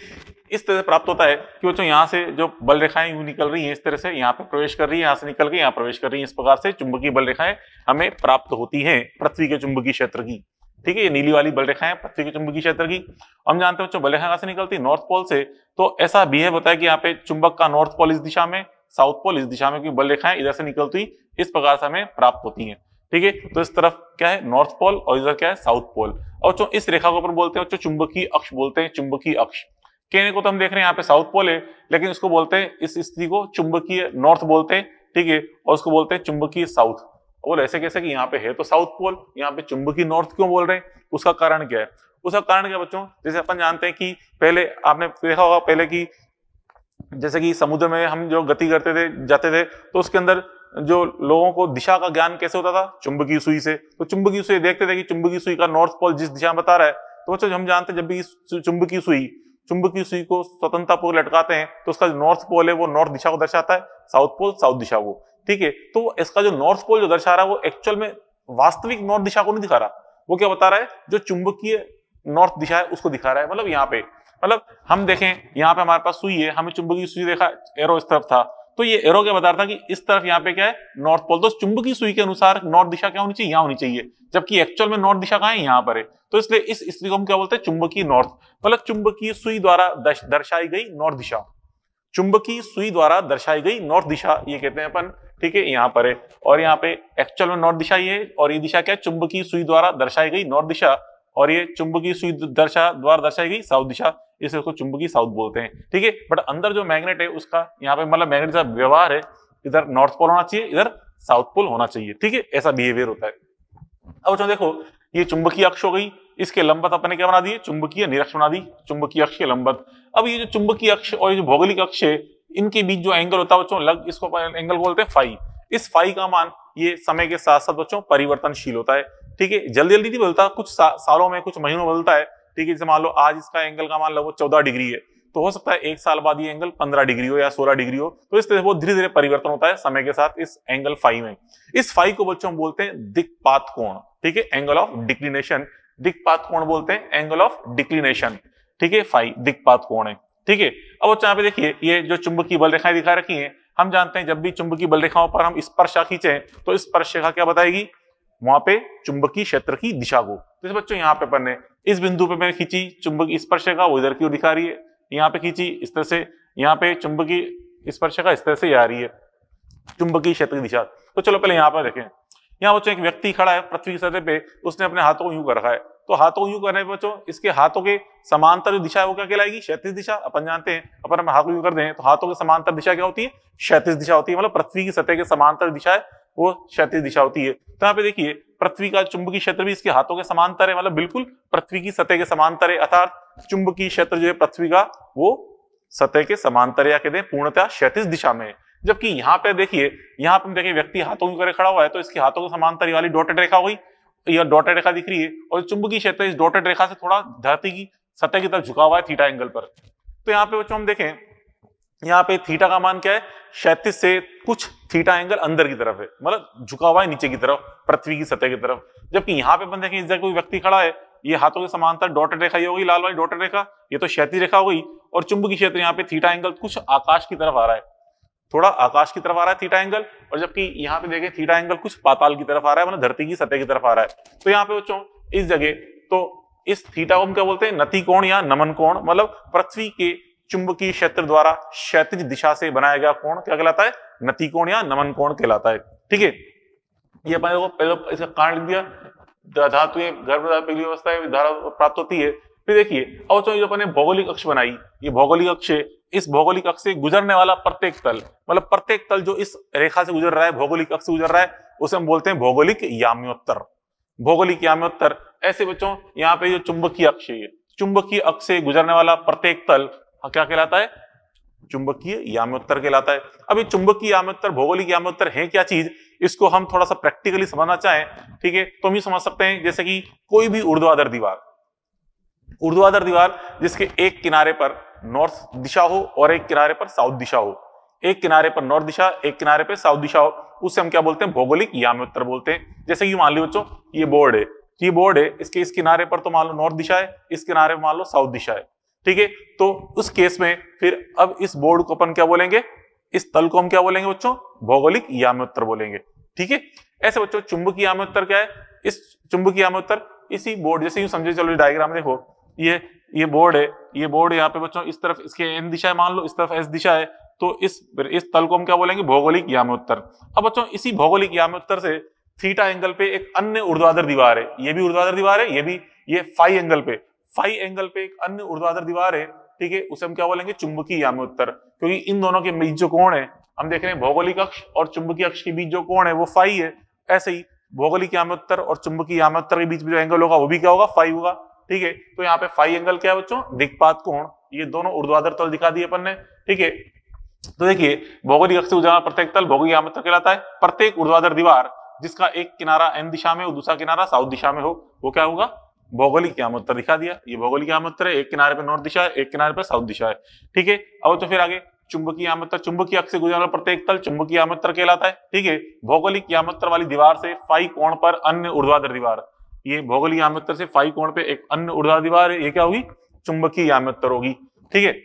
इस तरह से प्राप्त होता है कि बच्चों यहाँ से जो बल रेखाएं यूं निकल रही हैं, इस तरह से यहाँ पे प्रवेश कर रही है, यहाँ से निकल के यहाँ प्रवेश कर रही है, इस प्रकार से चुंबकीय बल रेखाएं हमें प्राप्त होती हैं पृथ्वी के चुंबकीय क्षेत्र की, ठीक है। ये नीली वाली बल रेखाएं पृथ्वी के चुंबकीय क्षेत्र की। हम जानते हैं बच्चों बल रेखा कहाँ से निकलती है, नॉर्थ पोल से। तो ऐसा बिहेव होता है कि यहाँ पे चुंबक का नॉर्थ पोल इस दिशा में, साउथ पोल इस दिशा में, क्योंकि बल रेखाएं इधर से निकलती इस प्रकार से हमें प्राप्त होती है, ठीक है। तो इस तरफ क्या है नॉर्थ पोल और इधर क्या है साउथ पोल। और जो इस रेखा को बोलते हैं चुंबकीय अक्ष बोलते हैं, चुंबकीय अक्ष। कहने को तो हम देख रहे हैं यहाँ पे साउथ पोल है, लेकिन इसको बोलते हैं इस स्थिति को चुंबकीय नॉर्थ बोलते हैं, ठीक है, और उसको बोलते हैं चुंबकीय साउथ। बोल ऐसे कैसे कि यहाँ पे है तो साउथ पोल, यहाँ पे चुंबकीय नॉर्थ क्यों बोल रहे हैं, उसका कारण क्या है। उसका कारण क्या बच्चों, जैसे अपन जानते हैं कि पहले आपने देखा होगा पहले की जैसे कि समुद्र में हम जो गति करते थे जाते थे, तो उसके अंदर जो लोगों को दिशा का ज्ञान कैसे होता था, चुंबकीय सुई से। तो चुंबकीय सुई देखते थे कि चुंबकीय सुई का नॉर्थ पोल जिस दिशा में बता रहा है, तो बच्चों हम जानते हैं जब भी चुंबकीय सुई को स्वतंत्रता पूर्वक लटकाते हैं तो उसका जो नॉर्थ पोल है वो नॉर्थ दिशा को दर्शाता है, साउथ पोल साउथ दिशा को, ठीक है। तो इसका जो नॉर्थ पोल जो दर्शा रहा है वो एक्चुअल में वास्तविक नॉर्थ दिशा को नहीं दिखा रहा, वो क्या बता रहा है, जो चुंबकीय नॉर्थ दिशा है उसको दिखा रहा है। मतलब यहाँ पे मतलब हम देखें यहाँ पे हमारे पास सुई है, हमें चुंबकीय सुई देखा, एरो इस तरफ था, तो ये एरो क्या बता रहा था कि इस तरफ यहाँ पे क्या है नॉर्थ पोल। तो चुंबकीय सुई के अनुसार नॉर्थ दिशा क्या होनी चाहिए, यहाँ होनी चाहिए, जबकि एक्चुअल में नॉर्थ दिशा कहाँ है, यहाँ पर है। तो इसलिए इस स्थिति को हम क्या बोलते हैं, चुंबकीय नॉर्थ, मतलब चुंबकीय सुई द्वारा दर्शाई गई नॉर्थ दिशा, चुंबकीय सुई द्वारा दर्शाई गई नॉर्थ दिशा ये कहते हैं अपन, ठीक है, यहाँ पर है। और यहाँ पे एक्चुअल में नॉर्थ दिशा ये है, और ये दिशा क्या है, चुंबकीय सुई द्वारा दर्शाई गई नॉर्थ दिशा, और ये चुंबकीय सुई द्वारा दर्शाई गई साउथ दिशा, इसे उसको चुंबकीय साउथ बोलते हैं, ठीक है। बट अंदर जो मैग्नेट है उसका यहाँ पे मतलब मैग्नेट का व्यवहार है, इधर नॉर्थ पोल होना चाहिए, इधर साउथ पोल होना चाहिए, ठीक है, ऐसा बिहेवियर होता है। अब देखो ये चुंबकीय अक्ष हो गई, इसके लंबवत अपने क्या बना दिए, चुंबकीय निरक्ष बना दी, चुंबकीय अक्ष के लंबवत। अब ये जो चुंबकीय अक्ष और जो भौगोलिक अक्ष है इनके बीच जो एंगल होता है बच्चों, लग इसको एंगल बोलते हैं फाई। इस फाई का मान ये समय के साथ साथ बच्चों परिवर्तनशील होता है, ठीक है, जल्दी नहीं बदलता, कुछ सालों में कुछ महीनों में बदलता है, ठीक है। जैसे मान लो आज इसका एंगल का मान लगभग 14 डिग्री है, तो हो सकता है 1 साल बाद ये एंगल 15 डिग्री हो या 16 डिग्री हो। तो इस तरह से वो धीरे धीरे परिवर्तन होता है समय के साथ इस एंगल फाई में। इस फाई को बच्चों हम बोलते हैं दिक्पात कोण, ठीक है, एंगल ऑफ डिक्लिनेशन। दिक्पात कोण बोलते हैं एंगल ऑफ डिक्लिनेशन, ठीक है, फाई दिक्पात कोण है, ठीक है। अब यहाँ पे देखिए ये जो चुंबकीय बल रेखाएं दिखा रखी हैं, हम जानते हैं जब भी चुंबकीय बल रेखाओं पर हम स्पर्शा खींचे तो स्पर्श रेखा क्या बताएगी, वहां पे चुंबकीय क्षेत्र की दिशा को। तो बच्चों यहाँ पे अपन ने इस बिंदु पे मैंने खींची चुंबकीय स्पर्श रेखा, वो इधर की ओर दिखा रही है, यहाँ पे खींची इस तरह से, यहाँ पे चुंबकीय स्पर्श रेखा इस तरह से आ रही है चुंबकीय क्षेत्र की दिशा। तो चलो पहले यहाँ पर देखें, यहाँ बच्चों एक व्यक्ति खड़ा है पृथ्वी की सतह पे, उसने अपने हाथों को यूं कर रखा है। तो हाथों को यूं करने पे बच्चों इसके हाथों के समांतर जो दिशा है वो क्या कहलाएगी, क्षैतिज दिशा। अपन जानते हैं अपन हाथ को यूं कर दें तो हाथों के समांतर दिशा क्या होती है, क्षैतिज दिशा होती है। मतलब पृथ्वी की सतह के समांतर दिशा है वो क्षैतिज दिशा होती है। तो यहाँ पे देखिए पृथ्वी का चुंबकीय क्षेत्र भी इसके हाथों के समांतर है, मतलब बिल्कुल पृथ्वी की सतह के समांतर है, अर्थात चुंबकीय क्षेत्र जो है पृथ्वी का वो सतह के समांतर या कहते हैं पूर्णतः क्षैतिज दिशा में है। जबकि यहाँ पे देखिए, यहाँ पे देखिए व्यक्ति हाथों की खड़ा हुआ है तो इसके हाथों के समांतर वाली डॉटेड रेखा हुई, यह डॉटेड रेखा दिख रही है, और चुंबकीय क्षेत्र इस डॉटेड रेखा से थोड़ा धरती की सतह की तरफ झुका हुआ है थीटा एंगल पर। तो यहाँ पे बच्चों हम देखें, यहाँ पे थीटा का मान क्या है, क्षैतिज से कुछ थीटा एंगल अंदर की तरफ है, मतलब झुका हुआ है नीचे की तरफ पृथ्वी की सतह की तरफ। जबकि यहाँ पे अपन देखें इस जगह कोई व्यक्ति खड़ा है, ये हाथों के समांतर डॉटेड रेखा ये होगी, लाल वाली डॉटेड रेखा, ये तो क्षैतिज रेखा हुई, और चुंबकीय क्षेत्र यहाँ पे थीटा एंगल कुछ आकाश की तरफ आ रहा है, थोड़ा आकाश की तरफ आ रहा है थीटा एंगल, और जबकि यहाँ पे देखें थीटा एंगल कुछ पाताल की तरफ आ रहा है, मतलब धरती की सतह की तरफ आ रहा है। तो यहाँ पे बच्चों इस जगह तो इस थीटा को हम क्या बोलते हैं, नति कोण या नमन कोण, मतलब पृथ्वी के चुंबकीय क्षेत्र द्वारा क्षैतिज दिशा से बनाया गया कोण क्या कहलाता है, नति कोण या नमन कोण कहलाता है, ठीक है। ये अपने को पहले इसका कारण लिख दिया, धातु गर्भधातु पहली अवस्था है धारा प्राप्त होती है। फिर देखिए अब जो अपने भौगोलिक अक्ष बनाई, ये भौगोलिक अक्ष है, इस भौगोलिक अक्ष से गुजरने वाला प्रत्येक तल, मतलब प्रत्येक तल जो इस रेखा से गुजर रहा है, भौगोलिक अक्ष से गुजर रहा है, उसे हम बोलते हैं भौगोलिक याम्योत्तर। भौगोलिक याम्योत्तर ऐसे बच्चों यहाँ पे जो चुंबकीय अक्ष है, चुंबकीय अक्ष से गुजरने वाला प्रत्येक तल क्या कहलाता है, चुंबकीय याम्योत्तर कहलाता है। अब ये चुंबकीय याम्योत्तर भौगोलिक याम्योत्तर है क्या चीज, इसको हम थोड़ा सा प्रैक्टिकली समझना चाहें, ठीक है, तो हम ये समझ सकते हैं जैसे कि कोई भी ऊर्ध्वाधर दीवार, ऊर्ध्वाधर दीवार जिसके एक किनारे पर नॉर्थ दिशा हो और एक किनारे पर साउथ दिशा हो, एक किनारे पर नॉर्थ दिशा एक किनारे पर साउथ दिशा हो, उसे हम क्या बोलते हैं, भौगोलिक याम्योत्तर बोलते हैं। जैसे कि मान लो बच्चों ये बोर्ड है, ये बोर्ड है, इसके इस किनारे पर तो मान लो नॉर्थ दिशा है, इस किनारे पर मान लो साउथ दिशा है, ठीक है। तो उस केस में फिर अब इस बोर्ड को अपन क्या बोलेंगे, इस तल को हम क्या बोलेंगे बच्चों, भौगोलिक याम्योत्तर बोलेंगे, ठीक है। ऐसे बच्चों चुंबकीय याम्योत्तर क्या है, इस चुंबकीय याम्योत्तर इसी बोर्ड जैसे यूं समझे, चलो डायग्राम देखो, ये बोर्ड है, ये बोर्ड यहाँ पे बच्चों इस तरफ इसके एन दिशा है, मान लो इस तरफ एस दिशा है, तो इस तल को हम क्या बोलेंगे, भौगोलिक याम्योत्तर। अब बच्चों इसी भौगोलिक याम्योत्तर से थीटा एंगल पे एक अन्य ऊर्ध्वाधर दीवार है, ये भी ऊर्ध्वाधर दीवार है, ये भी, ये फाई एंगल पे एक अन्य ऊर्ध्वाधर दीवार है, ठीक है, उसे हम क्या बोलेंगे, चुंबकीय याम्योत्तर। क्योंकि इन दोनों के बीच जो कोण है, हम देख रहे हैं भौगोलिक अक्ष और चुंबकीय अक्ष के बीच जो कोण है वो फाई है, ऐसे ही भौगोलिक याम्योत्तर और चुंबकीय याम्योत्तर के बीच में जो एंगल होगा वो भी क्या होगा, फाई होगा, ठीक है। तो यहाँ पे फाई एंगल क्या है बच्चों, दिक्पात कोण, ये दोनों ऊर्ध्वाधर तल दिखा दिए अपन ने, ठीक है। तो देखिए भौगोलिक अक्ष से गुजरना प्रत्येक तल भौगोलिक याम्योत्तर कहलाता है। प्रत्येक ऊर्ध्वाधर दीवार जिसका एक किनारा एन दिशा में और दूसरा किनारा साउथ दिशा में हो, वो क्या होगा, भौगोलिक याम्योत्तर दिखा दिया। ये भौगोलिक याम्योत्तर है, एक किनारे पे नॉर्थ दिशा है, एक किनारे पे साउथ दिशा है, ठीक है। अब तो फिर आगे चुंबकीय याम्योत्तर, चुंबकीय अक्ष से गुजरने वाला प्रत्येक तल चुंबकीय याम्योत्तर कहलाता है, ठीक है। भौगोलिक याम्योत्तर वाली दीवार से फाई कोण पर अन्य ऊर्ध्वाधर दीवार, ये भौगोलिक याम्योत्तर से फाई कोण पे एक अन्य ऊर्ध्वाधर दीवार है, ये क्या होगी, चुंबकीय याम्योत्तर होगी, ठीक है।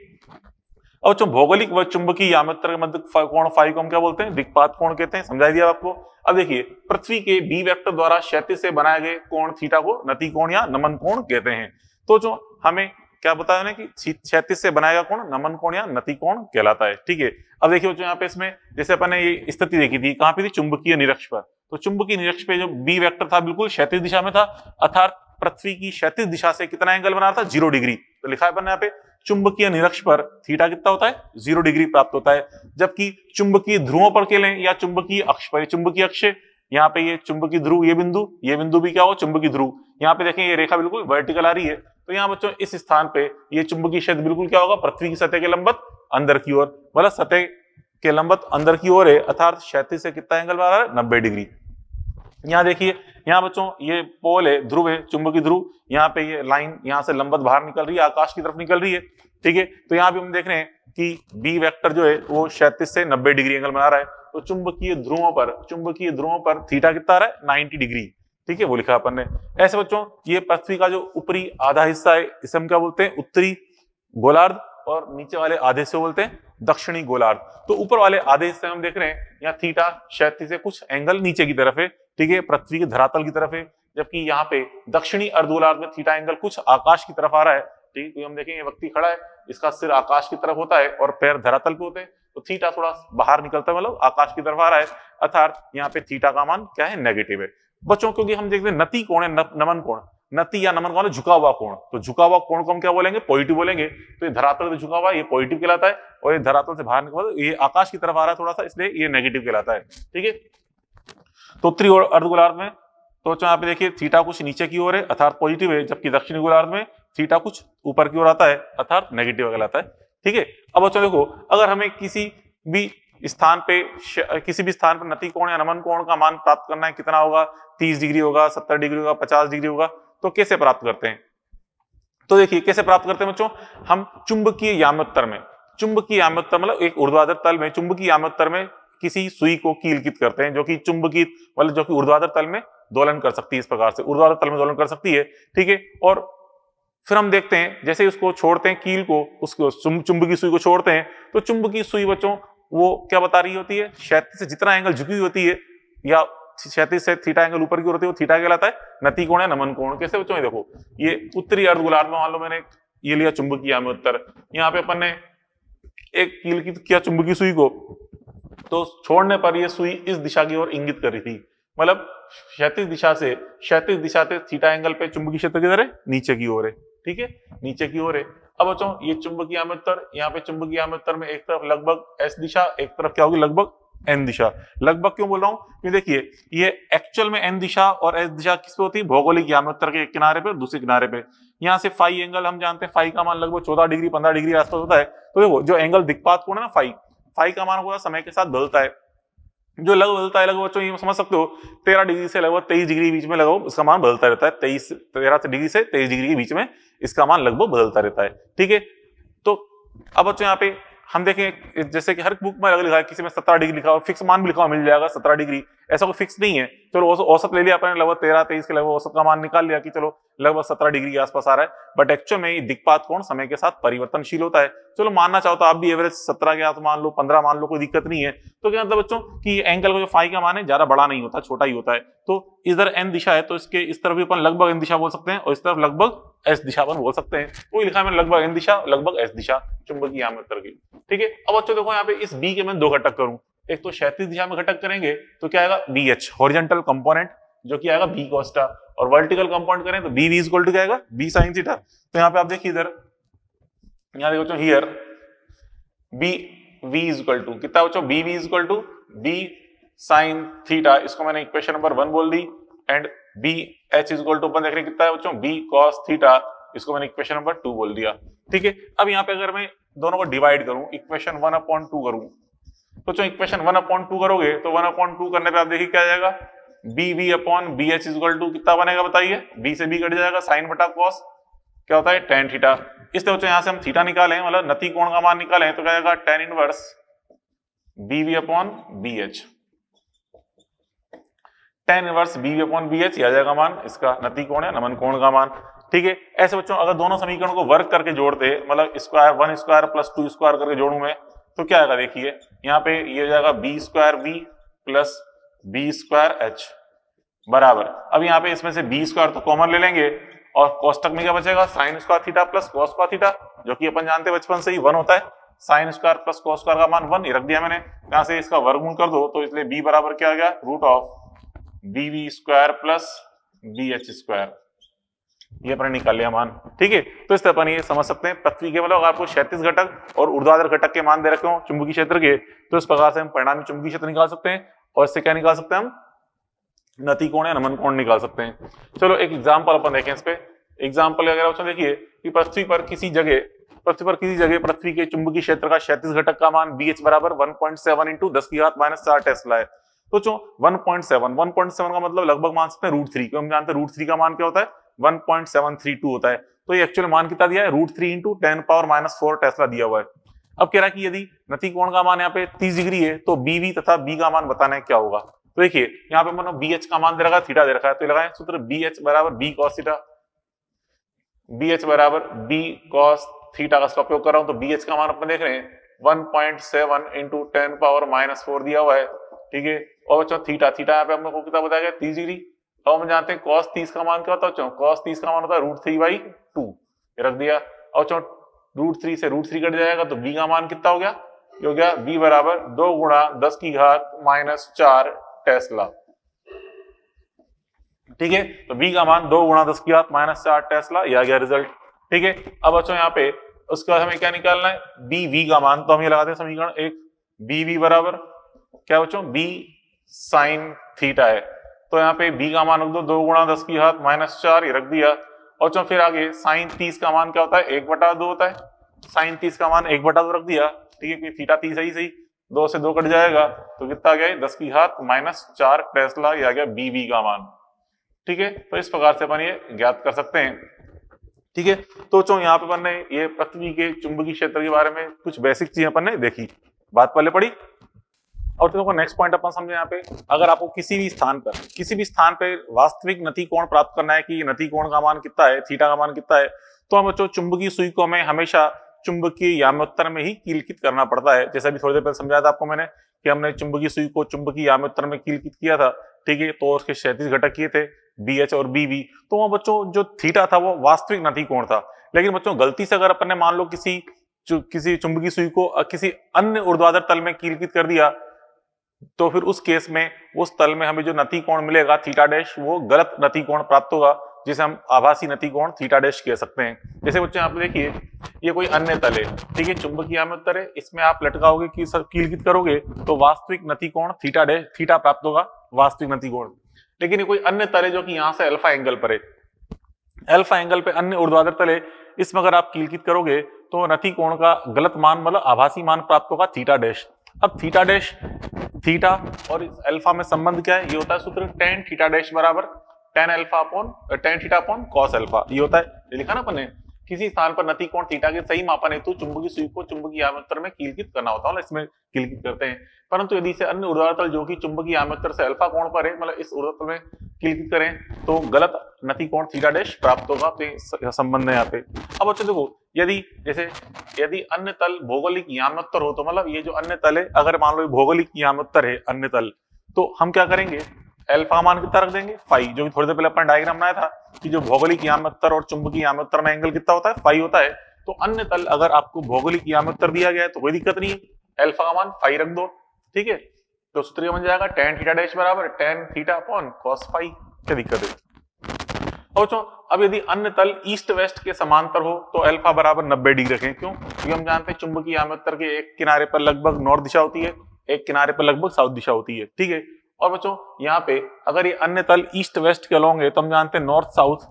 और जो भौगोलिक व चुंबकीय याम्योत्तर के मध्य कोण फाई को हम क्या बोलते हैं, दिक्पात कोण कहते हैं, समझा दिया आपको। अब देखिए पृथ्वी के बी वेक्टर द्वारा क्षैतिज से बनाए गए कोण थीटा को नति कोण या नमन कोण कहते हैं। तो जो हमें क्या बताया ना कि क्षैतिज से बनाया गया कोण नमन कोण या नति कोण कहलाता है, ठीक है। अब देखिए जो यहाँ पे इसमें जैसे अपन ने ये स्थिति देखी थी, कहाँ पे थी, चुंबकीय निरक्ष पर। तो चुंबकीय निरक्ष पे जो बी वेक्टर था बिल्कुल क्षैतिज दिशा में था, अर्थात पृथ्वी की क्षैतिज दिशा से कितना एंगल बना रहा था, 0 डिग्री। तो लिखा है अपन यहाँ पे चुंबकीय निरक्ष पर थीटा कितना होता है, 0 डिग्री प्राप्त होता है। जबकि चुंबकीय ध्रुवों पर खेलें या चुंबकीय अक्ष पर, चुंबकीय अक्ष यहाँ पे ये चुंबकीय ध्रुव, ये बिंदु भी क्या हो, चुंबकीय ध्रुव। यहाँ पे देखें ये रेखा बिल्कुल वर्टिकल आ रही है, तो यहाँ बच्चों इस स्थान पे ये चुंबकीय क्षेत्र बिल्कुल क्या होगा, पृथ्वी की सतह के लंबवत अंदर की ओर, मतलब सतह के लंबवत अंदर की ओर है, अर्थात क्षैतिज से कितना एंगल बना रहा है, 90 डिग्री। यहाँ देखिए यहाँ बच्चों ये पोल है, ध्रुव है, चुंबकीय ध्रुव, यहाँ पे ये लाइन यहाँ से लंबवत बाहर निकल रही है, आकाश की तरफ निकल रही है, ठीक है। तो यहाँ पे हम देख रहे हैं कि बी वेक्टर जो है वो 36 से 90 डिग्री एंगल बना रहा है। तो चुंबकीय ध्रुवों पर थीटा कितना आ रहा है, 90 डिग्री, ठीक है, वो लिखा अपन ने। ऐसे बच्चों ये पृथ्वी का जो ऊपरी आधा हिस्सा है इसे हम क्या बोलते हैं, उत्तरी गोलार्ध, और नीचे वाले आधे से बोलते हैं दक्षिणी गोलार्ध। तो ऊपर वाले आधे हिस्से में हम देख रहे हैं यहाँ थीटा 36 से कुछ एंगल नीचे की तरफ है, ठीक है, पृथ्वी के धरातल की तरफ है, जबकि यहाँ पे दक्षिणी अर्धगोलार्ध में थीटा एंगल कुछ आकाश की तरफ आ रहा है, ठीक। तो हम देखेंगे व्यक्ति खड़ा है, इसका सिर आकाश की तरफ होता है और पैर धरातल पे होते हैं, तो थीटा थोड़ा बाहर निकलता है, मतलब आकाश की तरफ आ रहा है, अर्थात यहाँ पे थीटा का मान क्या है, नेगेटिव है बच्चों। क्योंकि हम देखते हैं नति कोण है, नमन कोण, नति या नमन कोण झुका हुआ कोण, तो झुका हुआ कोण को हम क्या बोलेंगे, पॉजिटिव बोलेंगे। तो ये धरातल से झुका हुआ ये पॉजिटिव कहलाता है, और ये धरातल से बाहर निकल ये आकाश की तरफ आ रहा है थोड़ा सा, इसलिए ये नेगेटिव कहलाता है, ठीक है। तो उत्तरी अर्धगोलार्ध में तो यहाँ पे देखिए थीटा कुछ नीचे की ओर है अर्थात पॉजिटिव है, जबकि दक्षिणी गोलार्ध में थीटा कुछ ऊपर की ओर आता है अर्थात नेगेटिव कहलाता है, ठीक है। अब बच्चों देखो, अगर हमें किसी भी स्थान पर नति कोण या नमन कोण का मान प्राप्त करना है, कितना होगा, 30 डिग्री होगा, 70 डिग्री होगा, 50 डिग्री होगा, तो कैसे प्राप्त करते हैं। तो देखिए कैसे प्राप्त करते हैं बच्चों, हम चुंबकीय याम्योत्तर में, मतलब एक ऊर्ध्वाधर तल में, चुंबकीय याम्योत्तर में किसी सुई को कीलकित करते हैं, जो कि चुंबकीय मतलब जो कि ऊर्ध्वाधर तल में दोलन कर सकती है, इस प्रकार से ऊर्ध्वाधर तल में दोलन कर सकती है, ठीक है। और फिर हम देखते हैं जैसे उसको छोड़ते हैं कील को, उसको चुंबकीय सुई को छोड़ते हैं, तो चुंबकीय सुई बच्चों वो क्या बता रही होती है, क्षैतिज से जितना एंगल झुकी हुई होती है या क्षैतिज से थीटा एंगल ऊपर की ओर होती है, वो थीटा कहलाता है नति कोण या नमन कोण। कैसे बच्चों, ये देखो, ये उत्तरी अर्धगोलार्ध में मान लो मैंने ये लिया चुंबकीय याम्योत्तर, यहाँ पे अपन ने एक कील की किया चुंबकीय सुई को, तो छोड़ने पर ये सुई इस दिशा की ओर इंगित कर रही थी, मतलब क्षैतिज दिशा से थीटा एंगल पे चुंबकीय क्षेत्र किधर है, नीचे की ओर है, ठीक है, नीचे की ओर है। अब बच्चों ये चुंबकीय याम्योत्तर, यहाँ पे चुंबकीय याम्योत्तर में एक तरफ लगभग एस दिशा, एक तरफ क्या होगी, लगभग एन दिशा। लगभग क्यों बोल रहा हूँ, क्योंकि देखिए ये एक्चुअल में एन दिशा और एस दिशा किस पे होती है, भौगोलिक याम्योत्तर के एक किनारे पे, दूसरे किनारे पे। यहाँ से फाई एंगल हम जानते हैं, फाई का मान लगभग 14 डिग्री 15 डिग्री आसपास होता है। तो देखो जो एंगल दिक्पात कोण है ना, फाई का मान होगा समय के साथ बदलता है, जो लगभग बदलता है, लगभग बच्चों ये समझ सकते हो 13 डिग्री से लगभग 23 डिग्री के बीच में लगभग इसका मान बदलता रहता है, 13 डिग्री से 23 डिग्री के बीच में इसका मान लगभग बदलता रहता है, ठीक है। तो अब बच्चों यहाँ पे हम देखें जैसे कि हर बुक में अलग लिखा है, किसी में 17 डिग्री लिखा हुआ, फिक्स मान भी लिखा हुआ मिल जाएगा 17 डिग्री, ऐसा कोई फिक्स नहीं है। चलो औसत ले लिया अपने, लगभग 13-23 के लगभग औसत का मान निकाल लिया कि चलो लगभग 17 डिग्री के आसपास आ रहा है, बट एक्चुअल में ये दिक्पात कोण समय के साथ परिवर्तनशील होता है। चलो मानना चाहो तो आप भी एवरेज 17 के आस मान लो, 15 मान लो, कोई दिक्कत नहीं है। तो क्या मतलब बच्चों कि एंगल का जो फाई का मान है ज्यादा बड़ा नहीं होता, छोटा ही होता है। तो इधर एन दिशा है तो इसके इस तरफ भी अपन लगभग एन दिशा बोल सकते हैं, और इस तरफ लगभग एस दिशा अपन बोल सकते हैं। वही लिखा है मैंने, लगभग एन दिशा लगभग एस दिशा चुंबकीय याम्योत्तर की, ठीक है। अब बच्चों देखो यहाँ पे इस बी के मैं दो घटक करूं, एक तो क्षैतिज दिशा में घटक करेंगे तो क्या आएगा, बी एच हॉरिजॉन्टल कंपोनेंट, जो कि आएगा बी कोस्टा, और वर्टिकल कंपोनेंट करें तो बी वी इक्वल टू क्या आएगा, बी साइन थीटा। तो यहाँ पे आप देखिए इधर, यहाँ देखो बच्चों here B V equal to कितना बच्चों, B V equal to B sine theta, इसको मैंने इक्वेशन नंबर 1 बोल दी, and B H equal to अपन देख रहे हैं कितना है बच्चों, बी कॉस थीटा, इसको मैंने इक्वेशन नंबर 2 बोल दिया, ठीक है। अब यहाँ पे अगर मैं दोनों को डिवाइड करूं, इक्वेशन 1/2 करूं, तो जो इक्वेशन 1/2 करोगे तो 1/2 करने पे आप देखिए क्या आ जाएगा, B V upon B H equal to कितना बनेगा बताइए, बी से बी कट जाएगा, साइन बटा कॉस क्या होता है, टेन थीटा। इसलिए बच्चों यहाँ से हम थीटा निकालें, मतलब नति कोण का मान निकालें, तो क्या आएगा tan inverse B V upon B H, tan inverse B V upon B H, आ जाएगा मान इसका नति कोण या नमन कोण का मान, ठीक है। ऐसे बच्चों अगर दोनों समीकरणों को वर्क करके जोड़ते, मतलब स्क्वायर 1 स्क्वायर प्लस 2 स्क्वायर करके जोड़ूं मैं, तो क्या आएगा देखिए, यहाँ पे ये हो जाएगा B square V plus B square H बराबर, अब यहाँ पे इसमें से बी स्क्वायर तो कॉमन ले लेंगे, और कोष्टक में क्या बचेगा, sine square theta plus cos square theta, जो कि अपन जानते हैं बचपन से ही 1 होता है, sine square plus cos square का मान 1 रख दिया मैंने, यहाँ से इसका वर्गमूल कर दो, तो इसलिए बी बराबर क्या आ गया, root of B V square plus B H square, ये अपने निकाल लिया मान, ठीक है। तो इस तरह अपन ये समझ सकते हैं पृथ्वी के, मतलब आपको क्षैतिज घटक और ऊर्ध्वाधर घटक के मान दे रखे हो चुंबकीय क्षेत्र के, तो इस प्रकार से हम परिणामी चुंबकीय क्षेत्र निकाल सकते हैं, और इससे क्या निकाल सकते हैं हम, नति कोण या नमन कोण निकाल सकते हैं। चलो एक एग्जांपल अपन देखें इस पे, एग्जांपल अगर आप देखिए कि पृथ्वी पर किसी जगह पृथ्वी के चुंबकीय क्षेत्र का क्षैतिज घटक का मान BH बराबर 1.7 × 10⁻⁴ टेस्ला है। तो 1.7 का मतलब लगभग मान सकते हैं √3, क्योंकि हम जानते हैं √3 का मान क्या होता है 1.732 होता है। तो ये एक्चुअल मान कितना दिया है √3 इंटू 10⁻⁴ टेस्ला दिया हुआ है। अब कह रहा है कि यदि नति कोण का मान यहाँ पे 30 डिग्री है तो BV तथा B का मान बताना है क्या होगा। तो देखिए यहाँ पे मतलब BH का मान दे रखा है, थीटा दे रखा है, तो लगाए सूत्र BH बराबर B cos थीटा, BH बराबर B cos थीटा का उपयोग कर रहा हूं। तो BH का मान अपन देख रहे हैं 1.7 इंटू 10⁻⁴ दिया हुआ है, ठीक है। और बच्चों थीटा यहाँ पे हमको कितना बताया गया 30 डिग्री। अब हम जानते हैं cos 30 का मान क्या होता है बच्चों, cos 30 का मान होता है √3/2, रख दिया। और बच्चों √3 से √3 कट जाएगा तो B का मान कितना हो गया, ये हो गया B बराबर 2 गुणा 10 की घात -4 टेस्ला, ठीक है। तो B का मान 2 गुणा 10 की घात -4 टेस्ला, यह आ गया रिजल्ट, ठीक है। अब बच्चों यहाँ पे उसके बाद हमें क्या निकालना है BV का मान, तो हम ये लगाते हैं समीकरण 1, BV बराबर क्या बच्चों B sin थीटा है। तो यहाँ पे B का मान रख दो 2 गुणा 10 की घात -4, ये रख दिया। और चलो फिर आगे sin 30 का मान क्या होता है 1/2 होता है, sin 30 का मान 1/2 रख दिया, ठीक है। थीटा 30 सही 2 से 2 कट जाएगा तो कितना आ गया 10 की घात -4 टेस्ला, ये आ गया BV का मान, ठीक है। तो इस प्रकार से अपन ये ज्ञात कर सकते हैं, ठीक है। तो चलो यहाँ पे अपन ने ये पृथ्वी के चुंबकीय क्षेत्र के बारे में कुछ बेसिक चीजें अपन ने देखी, बात पहले पढ़ी। और देखो नेक्स्ट पॉइंट अपन समझे यहाँ पे, अगर आपको किसी भी स्थान पे वास्तविक नति कोण प्राप्त करना है कि नति कोण का मान कितना है, थीटा का मान कितना है, तो हम बच्चों चुंबकीय सुई को हमें हमेशा चुंबकीय याम्योत्तर में ही कीलकित करना पड़ता है। जैसे अभी थोड़ी देर पहले समझाया था आपको मैंने कि हमने चुंबकीय सुई को चुंबकीय याम्योत्तर में कीलकित किया था, ठीक है। तो उसके क्षैतिज घटक किए थे BH और BV। तो वहां बच्चों जो थीटा था वो वास्तविक नति कोण था। लेकिन बच्चों गलती से अगर अपन ने मान लो किसी चुंबकीय सुई को किसी अन्य ऊर्ध्वाधर तल में कीलकित कर दिया, तो फिर उस केस में उस तल में हमें जो नति कोण मिलेगा थीटा डैश, वो गलत नति कोण प्राप्त होगा, जिसे हम आभासी नति कोण थीटा डैश कह सकते हैं। जैसे बच्चों यहाँ पे देखिए ये कोई अन्य तल है, ठीक है, चुंबकीय याम्योत्तर है, इसमें आप लटकाओगे कि कीलकित करोगे तो वास्तविक नति कोण थीटा डैश थीटा प्राप्त होगा, वास्तविक नति कोण। लेकिन ये कोई अन्य तल है जो कि यहाँ से अल्फा एंगल पर है, अल्फा एंगल पे अन्य ऊर्ध्वाधर तल है, इसमें अगर आप कीलकित करोगे तो नति कोण का गलत मान मतलब आभासी मान प्राप्त होगा थीटा डैश। अब थीटा डैश थीटा और इस अल्फा में संबंध क्या है, ये होता है सूत्र tan थीटा डैश बराबर tan theta upon cos alpha, ये होता है, ये लिखा ना अपन ने। किसी स्थान पर नति कोण थीटा के सही मापन हेतु चुंबकीय सुई को चुंबकीय याम्योत्तर में कीलकित करना होता है, इसमें कीलकित करते हैं। परंतु यदि से अन्य ऊर्ध्वाधर तल जो कि चुंबकीय याम्योत्तर से अल्फा कोण पर है, मतलब इस ऊर्ध्वाधर तल में कीलकित करें तो गलत नति कोण थीटा डैश प्राप्त होगा। तो संबंध है यहाँ पे। अब बच्चों देखो यदि अन्य तल भौगोलिक याम्योत्तर हो, तो मतलब ये जो अन्य तल है अगर मान लो भौगोलिक याम्योत्तर है अन्य तल, तो हम क्या करेंगे अल्फा मान कितना रख देंगे फाई, जो कि थोड़ी देर पहले अपन डायग्राम बनाया था कि जो भौगोलिक याम्योत्तर और चुंबकीय याम्योत्तर में एंगल कितना होता है फाई होता है। तो अन्य तल अगर आपको भौगोलिक याम्योत्तर दिया गया है तो कोई दिक्कत नहीं है, अल्फा का मान फाई रख दो, ठीक है। तो सूत्र बन जाएगा tan थीटा डैश बराबर tan थीटा अपॉन cos फाई, क्या दिक्कत है। और अब यदि अन्य तल ईस्ट वेस्ट के समांतर हो तो अल्फा बराबर 90 डिग्री रखें, क्यों, क्योंकि हम जानते हैं चुंबकीय याम्योत्तर के एक किनारे पर लगभग नॉर्थ दिशा होती है, एक किनारे पर लगभग साउथ दिशा होती है, ठीक है। और बच्चों यहाँ पे अगर ये अन्य तल ईस्ट वेस्ट के अलोंग है तो हम जानते हैं नॉर्थ साउथ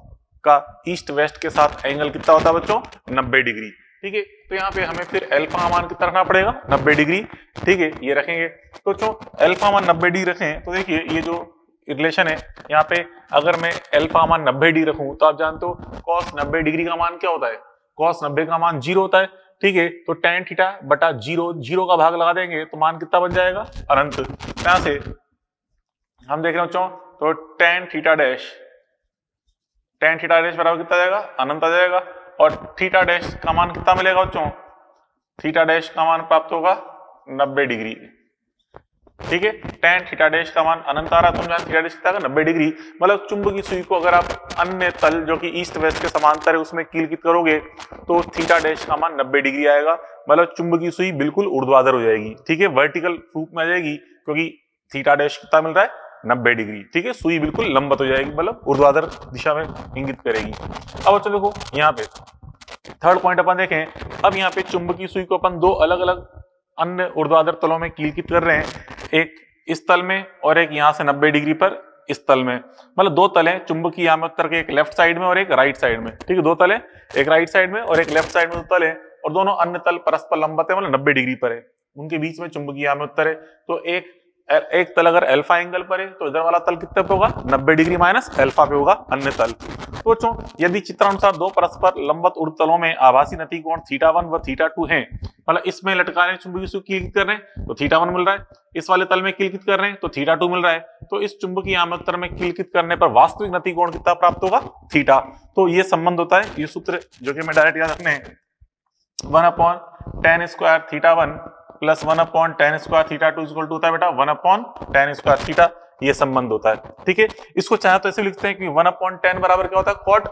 का ईस्ट वेस्ट के साथ एंगल कितना होता है बच्चों 90 डिग्री, ठीक है। तो यहाँ पे हमें फिर अल्फा का मान कितना रखना पड़ेगा 90 डिग्री, ठीक है, ये रखेंगे। तो बच्चों अल्फा मान 90 डिग्री रखें तो देखिए ये जो रिलेशन है यहाँ पे अगर मैं अल्फा मान 90 डिग्री रखूं तो आप जानते हो cos 90 डिग्री का मान क्या होता है, cos 90 का मान 0 होता है, ठीक है। तो tan थीटा बटा 0 का भाग लगा देंगे तो मान कितना बन जाएगा अनंत। यहां से हम देख रहे हो बच्चों तो tan थीटा डैश बराबर कितना जाएगा अनंत आ जाएगा। और थीटा डैश का मान कितना मिलेगा बच्चों, थीटा डैश का मान प्राप्त होगा 90 डिग्री, ठीक है। tan थीटा डैश का मान अनंत आ रहा है, तुम जान थीटा डैश कितना 90 डिग्री, मतलब चुंबकीय सुई को अगर आप अन्य तल जो कि ईस्ट वेस्ट के समांतर है उसमें कीलकित करोगे तो थीटा डैश का मान 90 डिग्री आएगा, मतलब चुंबकीय सुई बिल्कुल ऊर्ध्वाधर हो जाएगी, ठीक है, वर्टिकल रूप में आ जाएगी, क्योंकि थीटा डैश कितना मिल रहा है 90 डिग्री, ठीक है, सुई बिल्कुल लंबवत हो जाएगी, मतलब ऊर्ध्वाधर दिशा में इंगित करेगी। अब चलो देखो यहाँ पे थर्ड पॉइंट अपन देखें, अब यहाँ पे चुंबकीय सुई को अपन दो अलग अलग अन्य ऊर्ध्वाधर तलों में कीलकित कर रहे हैं, एक इस तल में और एक यहाँ से 90 डिग्री पर इस तल में, मतलब दो तल हैं चुंबकीय याम्योत्तर के, एक लेफ्ट साइड में और एक राइट साइड में, ठीक है, दो तल है, एक राइट साइड में और एक लेफ्ट साइड में दो तल है, और दोनों अन्य तल परस्पर लंबवत है, मतलब 90 डिग्री पर है, उनके बीच में चुंबकीय याम्योत्तर है। तो एक एक तल अगर अल्फा एंगल पर है तो इधर वाला तल कितने पे होगा, 90 डिग्री माइनस अल्फा पे होगा अन्य तल। तो बच्चों यदि चित्रानुसार दो परस्पर लंबवत ऊर्ध्व तलों में आभासी नति कोण θ1 व θ2 हैं, मतलब इसमें लटकाने चुंबकीय सूत्र किलित कर रहे हैं तो θ1 मिल रहा है, इस वाले तल में किलित कर रहे हैं तो θ2 मिल रहा है, तो इस चुंबकीय आमंत्रण में किलित करने पर वास्तविक नति कोण कितना प्राप्त होगा, थीटा। तो ये संबंध होता है, ये सूत्र जो कि मैं डायरेक्ट याद रखने 1/tan² θ1 plus 1/tan² θ2 equal to होता है बेटा 1/tan² थीटा, ये संबंध होता है। ठीक है, इसको चाहे तो ऐसे लिखते हैं कि 1/tan बराबर क्या होता है, कॉट,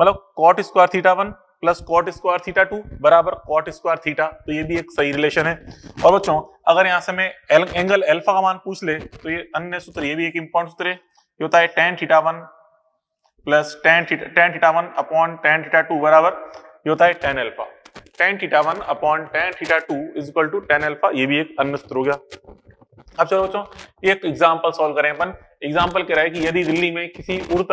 मतलब cot² θ1 प्लस cot² θ2 बराबर cot² थीटा, तो ये भी एक सही रिलेशन है। और बच्चों अगर यहां से मैं एंगल अल्फा का मान पूछ ले तो ये अन्य सूत्र, ये भी एक इंपॉर्टेंट सूत्र है, ये होता है tan θ1 plus tan θ1 upon tan θ2 बराबर ये होता है tan alpha, tan θ1 upon tan θ2 is equal to tan alpha, ये भी एक अन्य सूत्र हो गया। अब चलो बच्चों एक एग्जांपल सॉल्व करें अपन। एग्जांपल कह रहा है कि यदि दिल्ली में किसी ऊर्ध्व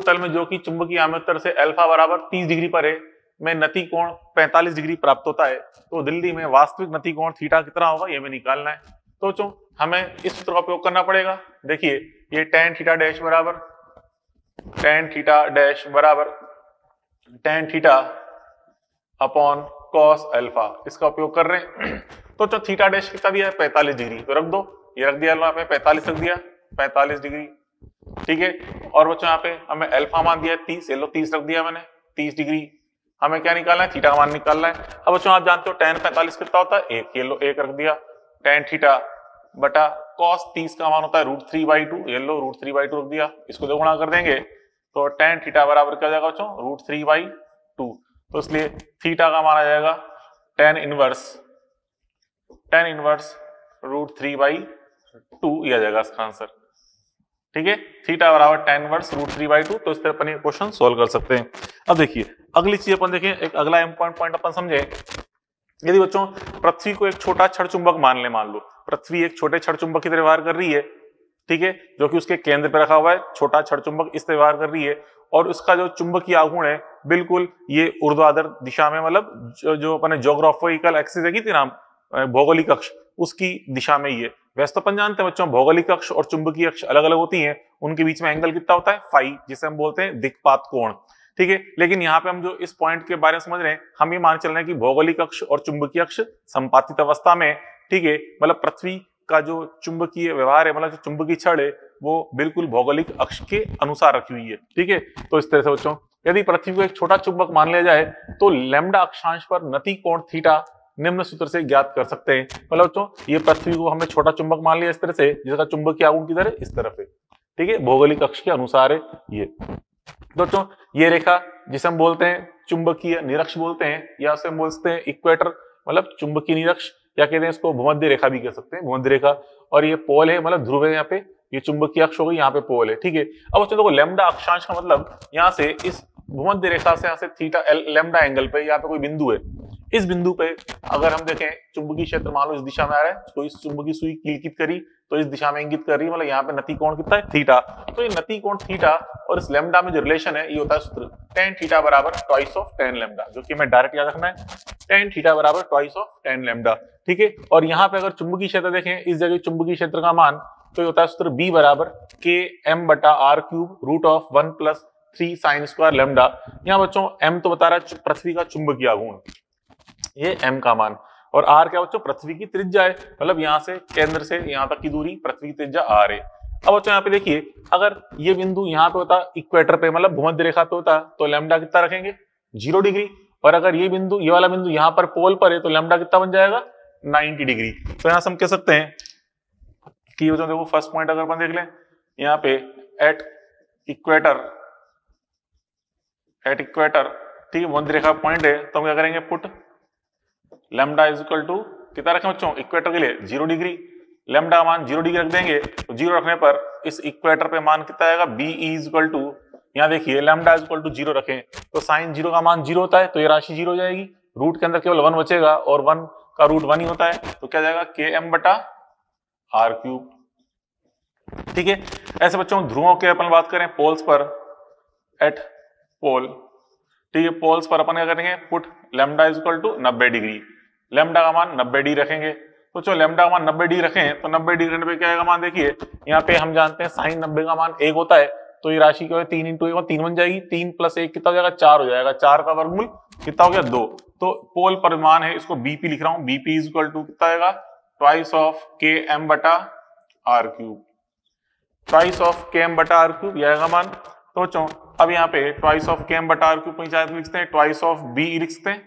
तल में जो कि चुंबकीय आमंत्रण से अल्फा बराबर 30 डिग्री पर है में नति कोण 45 डिग्री प्राप्त होता है, तो दिल्ली में वास्तविक नति कोण थीटा कितना होगा ये हमें निकालना है। तो बच्चों हमें इस सूत्र का उपयोग करना पड़ेगा। देखिए ये tan थीटा डैश बराबर tan theta upon cos alpha, इसका उपयोग कर रहे हैं। तो जो थीटा डैश कितना दिया है 45 डिग्री, तो रख दो, ये रख दिया, यहाँ पे 45 रख दिया, 45 डिग्री। ठीक है, और बच्चों यहाँ पे हमें अल्फा मान दिया 30, ये लो 30 रख दिया मैंने, 30 डिग्री। हमें क्या निकालना है, थीटा का मान निकालना है। अब बच्चों आप जानते हो tan 45 कितना होता है, 1, ये लो 1 रख दिया, tan थीटा बटा cos 30 का मान होता है √3/2, ये लो √3/2 रख दिया, इसको दो गुणा कर देंगे तो tan थीटा बराबर क्या हो जाएगा बच्चों, √3/2। तो इसलिए थीटा का मान आ जाएगा tan इनवर्स √3/2 ये आ जाएगा इसका आंसर। ठीक है, थीटा बराबर tan इनवर्स √3/2। तो इस तरह अपन ये क्वेश्चन सोल्व कर सकते हैं। अब देखिए अगली चीज अपन देखें, एक अगला इंपॉर्टेंट पॉइंट अपन समझे। यदि बच्चों पृथ्वी को एक छोटा छड़ चुंबक मान लो पृथ्वी एक छोटे छड़ चुंबक की तरह व्यवहार कर रही है, ठीक है, जो कि उसके केंद्र पे रखा हुआ है, छोटा छड़ चुंबक इस तरह व्यवहार कर रही है, और उसका जो चुंबकीय आघूर्ण है बिल्कुल ये ऊर्ध्वाधर दिशा में, मतलब जो अपने ज्योग्राफिकल एक्सिस है कि नाम भौगोलिक अक्ष, उसकी दिशा में ही है। वैसे तो अपन जानते हैं बच्चों भौगोलिक अक्ष और चुंबकीय अक्ष अलग अलग होती हैं, उनके बीच में एंगल कितना होता है, फाई, जिसे हम बोलते हैं दिक्पात कोण। ठीक है, लेकिन यहाँ पे हम जो इस पॉइंट के बारे में समझ रहे हैं, हम ये मान चल रहे हैं कि भौगोलिक अक्ष और चुंबकीय अक्ष संपातित अवस्था में, ठीक है, मतलब पृथ्वी का जो चुंबकीय व्यवहार है, मतलब जो चुंबकीय छड़ है वो बिल्कुल भौगोलिक अक्ष के अनुसार रखी हुई है। ठीक है, तो इस तरह से बच्चों यदि पृथ्वी को एक छोटा चुंबक मान लिया जाए तो लैम्डा अक्षांश पर नति कोण थीटा निम्न सूत्र से ज्ञात कर सकते हैं। मतलब बच्चों ये पृथ्वी को हमने छोटा चुंबक मान लिया इस तरह से, जिसका चुंबकीय आघूर्ण किधर है, इस तरफ है। ठीक है, भौगोलिक अक्ष के अनुसार है ये। दोस्तों ये रेखा जिसे हम बोलते हैं चुंबकीय निरक्ष बोलते हैं, या उसे हम बोलते हैं इक्वेटर, मतलब चुंबकीय निरक्ष, या कहते हैं इसको भूमध्य रेखा भी कह सकते हैं, भूमध्य रेखा। और ये पोल है, मतलब ध्रुव है, यहाँ पे ये चुंबकीय अक्ष हो गई, यहाँ पे पोल है। ठीक है, अब बच्चों देखो लैम्डा अक्षांश का मतलब यहाँ से इस भूमध्य रेखा से यहाँ से थीटा लैम्डा एंगल पे यहाँ पे कोई बिंदु है, इस बिंदु पे अगर हम देखें चुंबकीय क्षेत्र मान लो इस दिशा में आ रहा है, तो इस चुंबकीय सुई किलकित करी तो इस दिशा में इंगित कर रही है, मतलब यहाँ पे नति कोण कितना है, थीटा। तो ये नति कोण थीटा और इस लैम्डा में जो रिलेशन है ये होता है सूत्र tan थीटा बराबर ट्वाइस ऑफ tan लैम्डा, जो कि हमें डायरेक्ट याद रखना है, tan थीटा बराबर ट्वाइस ऑफ tan लैम्डा। ठीक है, और यहाँ पे अगर चुंबकीय क्षेत्र देखें, इस जगह चुंबकीय क्षेत्र का मान तो ये होता है सूत्र B बराबर km/r³ √1 + 3 sin² लैम्डा। यहाँ बच्चों m तो बता रहा है पृथ्वी का चुंबकीय आघूर्ण, ये m का मान, और r क्या बच्चों पृथ्वी की त्रिज्या है, मतलब यहाँ से केंद्र से यहाँ तक की दूरी पृथ्वी की त्रिज्या r है। अब बच्चों यहाँ पे देखिए अगर ये बिंदु यहाँ पे होता इक्वेटर पे, मतलब भूमध्य रेखा पे होता, तो लैम्डा कितना रखेंगे, 0 डिग्री, और अगर ये बिंदु, ये वाला बिंदु यहाँ पर पोल पर है तो लैम्डा कितना बन जाएगा, 90 डिग्री। तो यहाँ से हम कह सकते हैं कि बच्चों देखो फर्स्ट पॉइंट अगर अपन देख लें, यहाँ पे एट इक्वेटर, ठीक है, भूमध्य रेखा पॉइंट है, तो हम क्या करेंगे, put lambda is equal to कितना रखें बच्चों, इक्वेटर के लिए 0 डिग्री, लैम्डा का मान 0 डिग्री रख देंगे, तो 0 रखने पर इस इक्वेटर पे मान कितना आएगा, बी इज इक्वल टू, यहाँ देखिए लैम्डा इज इक्वल टू 0 रखें तो साइन 0 का मान 0 होता है, तो ये राशि 0 हो जाएगी, रूट के अंदर केवल 1 बचेगा, और 1 का रूट 1 ही होता है, तो क्या जाएगा km/r³। ठीक है, ऐसे बच्चों ध्रुवों के अपन बात करें पोल्स पर, एट पोल, ठीक है, पोल्स पर अपन क्या करेंगे, put lambda is equal to 90 degree, lambda का मान 90 डिग्री रखेंगे, तो चलो लैम्डा का मान 90 डिग्री रखें, तो 90 डिग्री रखने पे क्या आएगा मान, देखिए यहाँ पे हम जानते हैं साइन 90 का मान 1 होता है, तो ये राशि क्या है 3 इंटू 1 3 बन जाएगी, 3 प्लस 1 कितना हो जाएगा 4 हो जाएगा, 4 का वर्गमूल कितना हो गया 2। तो पोल परिमाण है, इसको बीपी लिख रहा हूं, बीपी इज इक्वल टू कितना आएगा ट्वाइस ऑफ के एम बटा आर क्यूब, ट्वाइस ऑफ के एम बटा आर क्यूब यह आएगा मान। तो बच्चों अब यहाँ पे ट्वाइस ऑफ के एम बटा आर क्यूब लिखते हैं, ट्वाइस ऑफ बी लिखते हैं,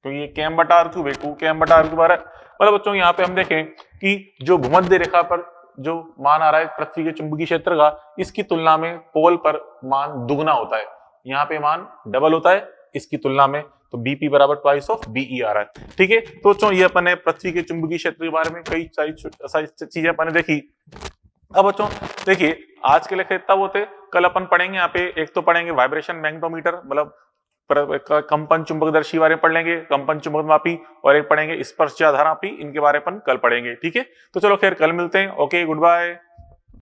तो ये के एम बटा आर क्यूब है, 2 के एम बटा आर क्यूब आ रहा है। मतलब बच्चों यहाँ पे हम देखें कि जो भूमध्य रेखा पर जो मान आ रहा है पृथ्वी के चुंबकीय क्षेत्र का, इसकी तुलना में पोल पर मान दुगना होता है, यहाँ पे मान डबल होता है इसकी तुलना में, तो बीपी बराबर ट्वाइस ऑफ बीई आ रहा है। ठीक है, तो बच्चों ये अपन ने पृथ्वी के चुंबकीय क्षेत्र के बारे में कई सारी चीजें अपन ने देखी। अब बच्चों देखिए आज के लिए इतना वो थे, कल अपन पढ़ेंगे यहाँ पे, एक तो पढ़ेंगे वाइब्रेशन मैग्नेटोमीटर, मतलब कंपन चुंबकदर्शी बारे में पढ़ लेंगे, कंपन चुंबक मापी, और एक पढ़ेंगे स्पर्श धारा मापी, इनके बारे में अपन कल पढ़ेंगे। ठीक है, तो चलो खैर कल मिलते हैं, ओके गुड बाय।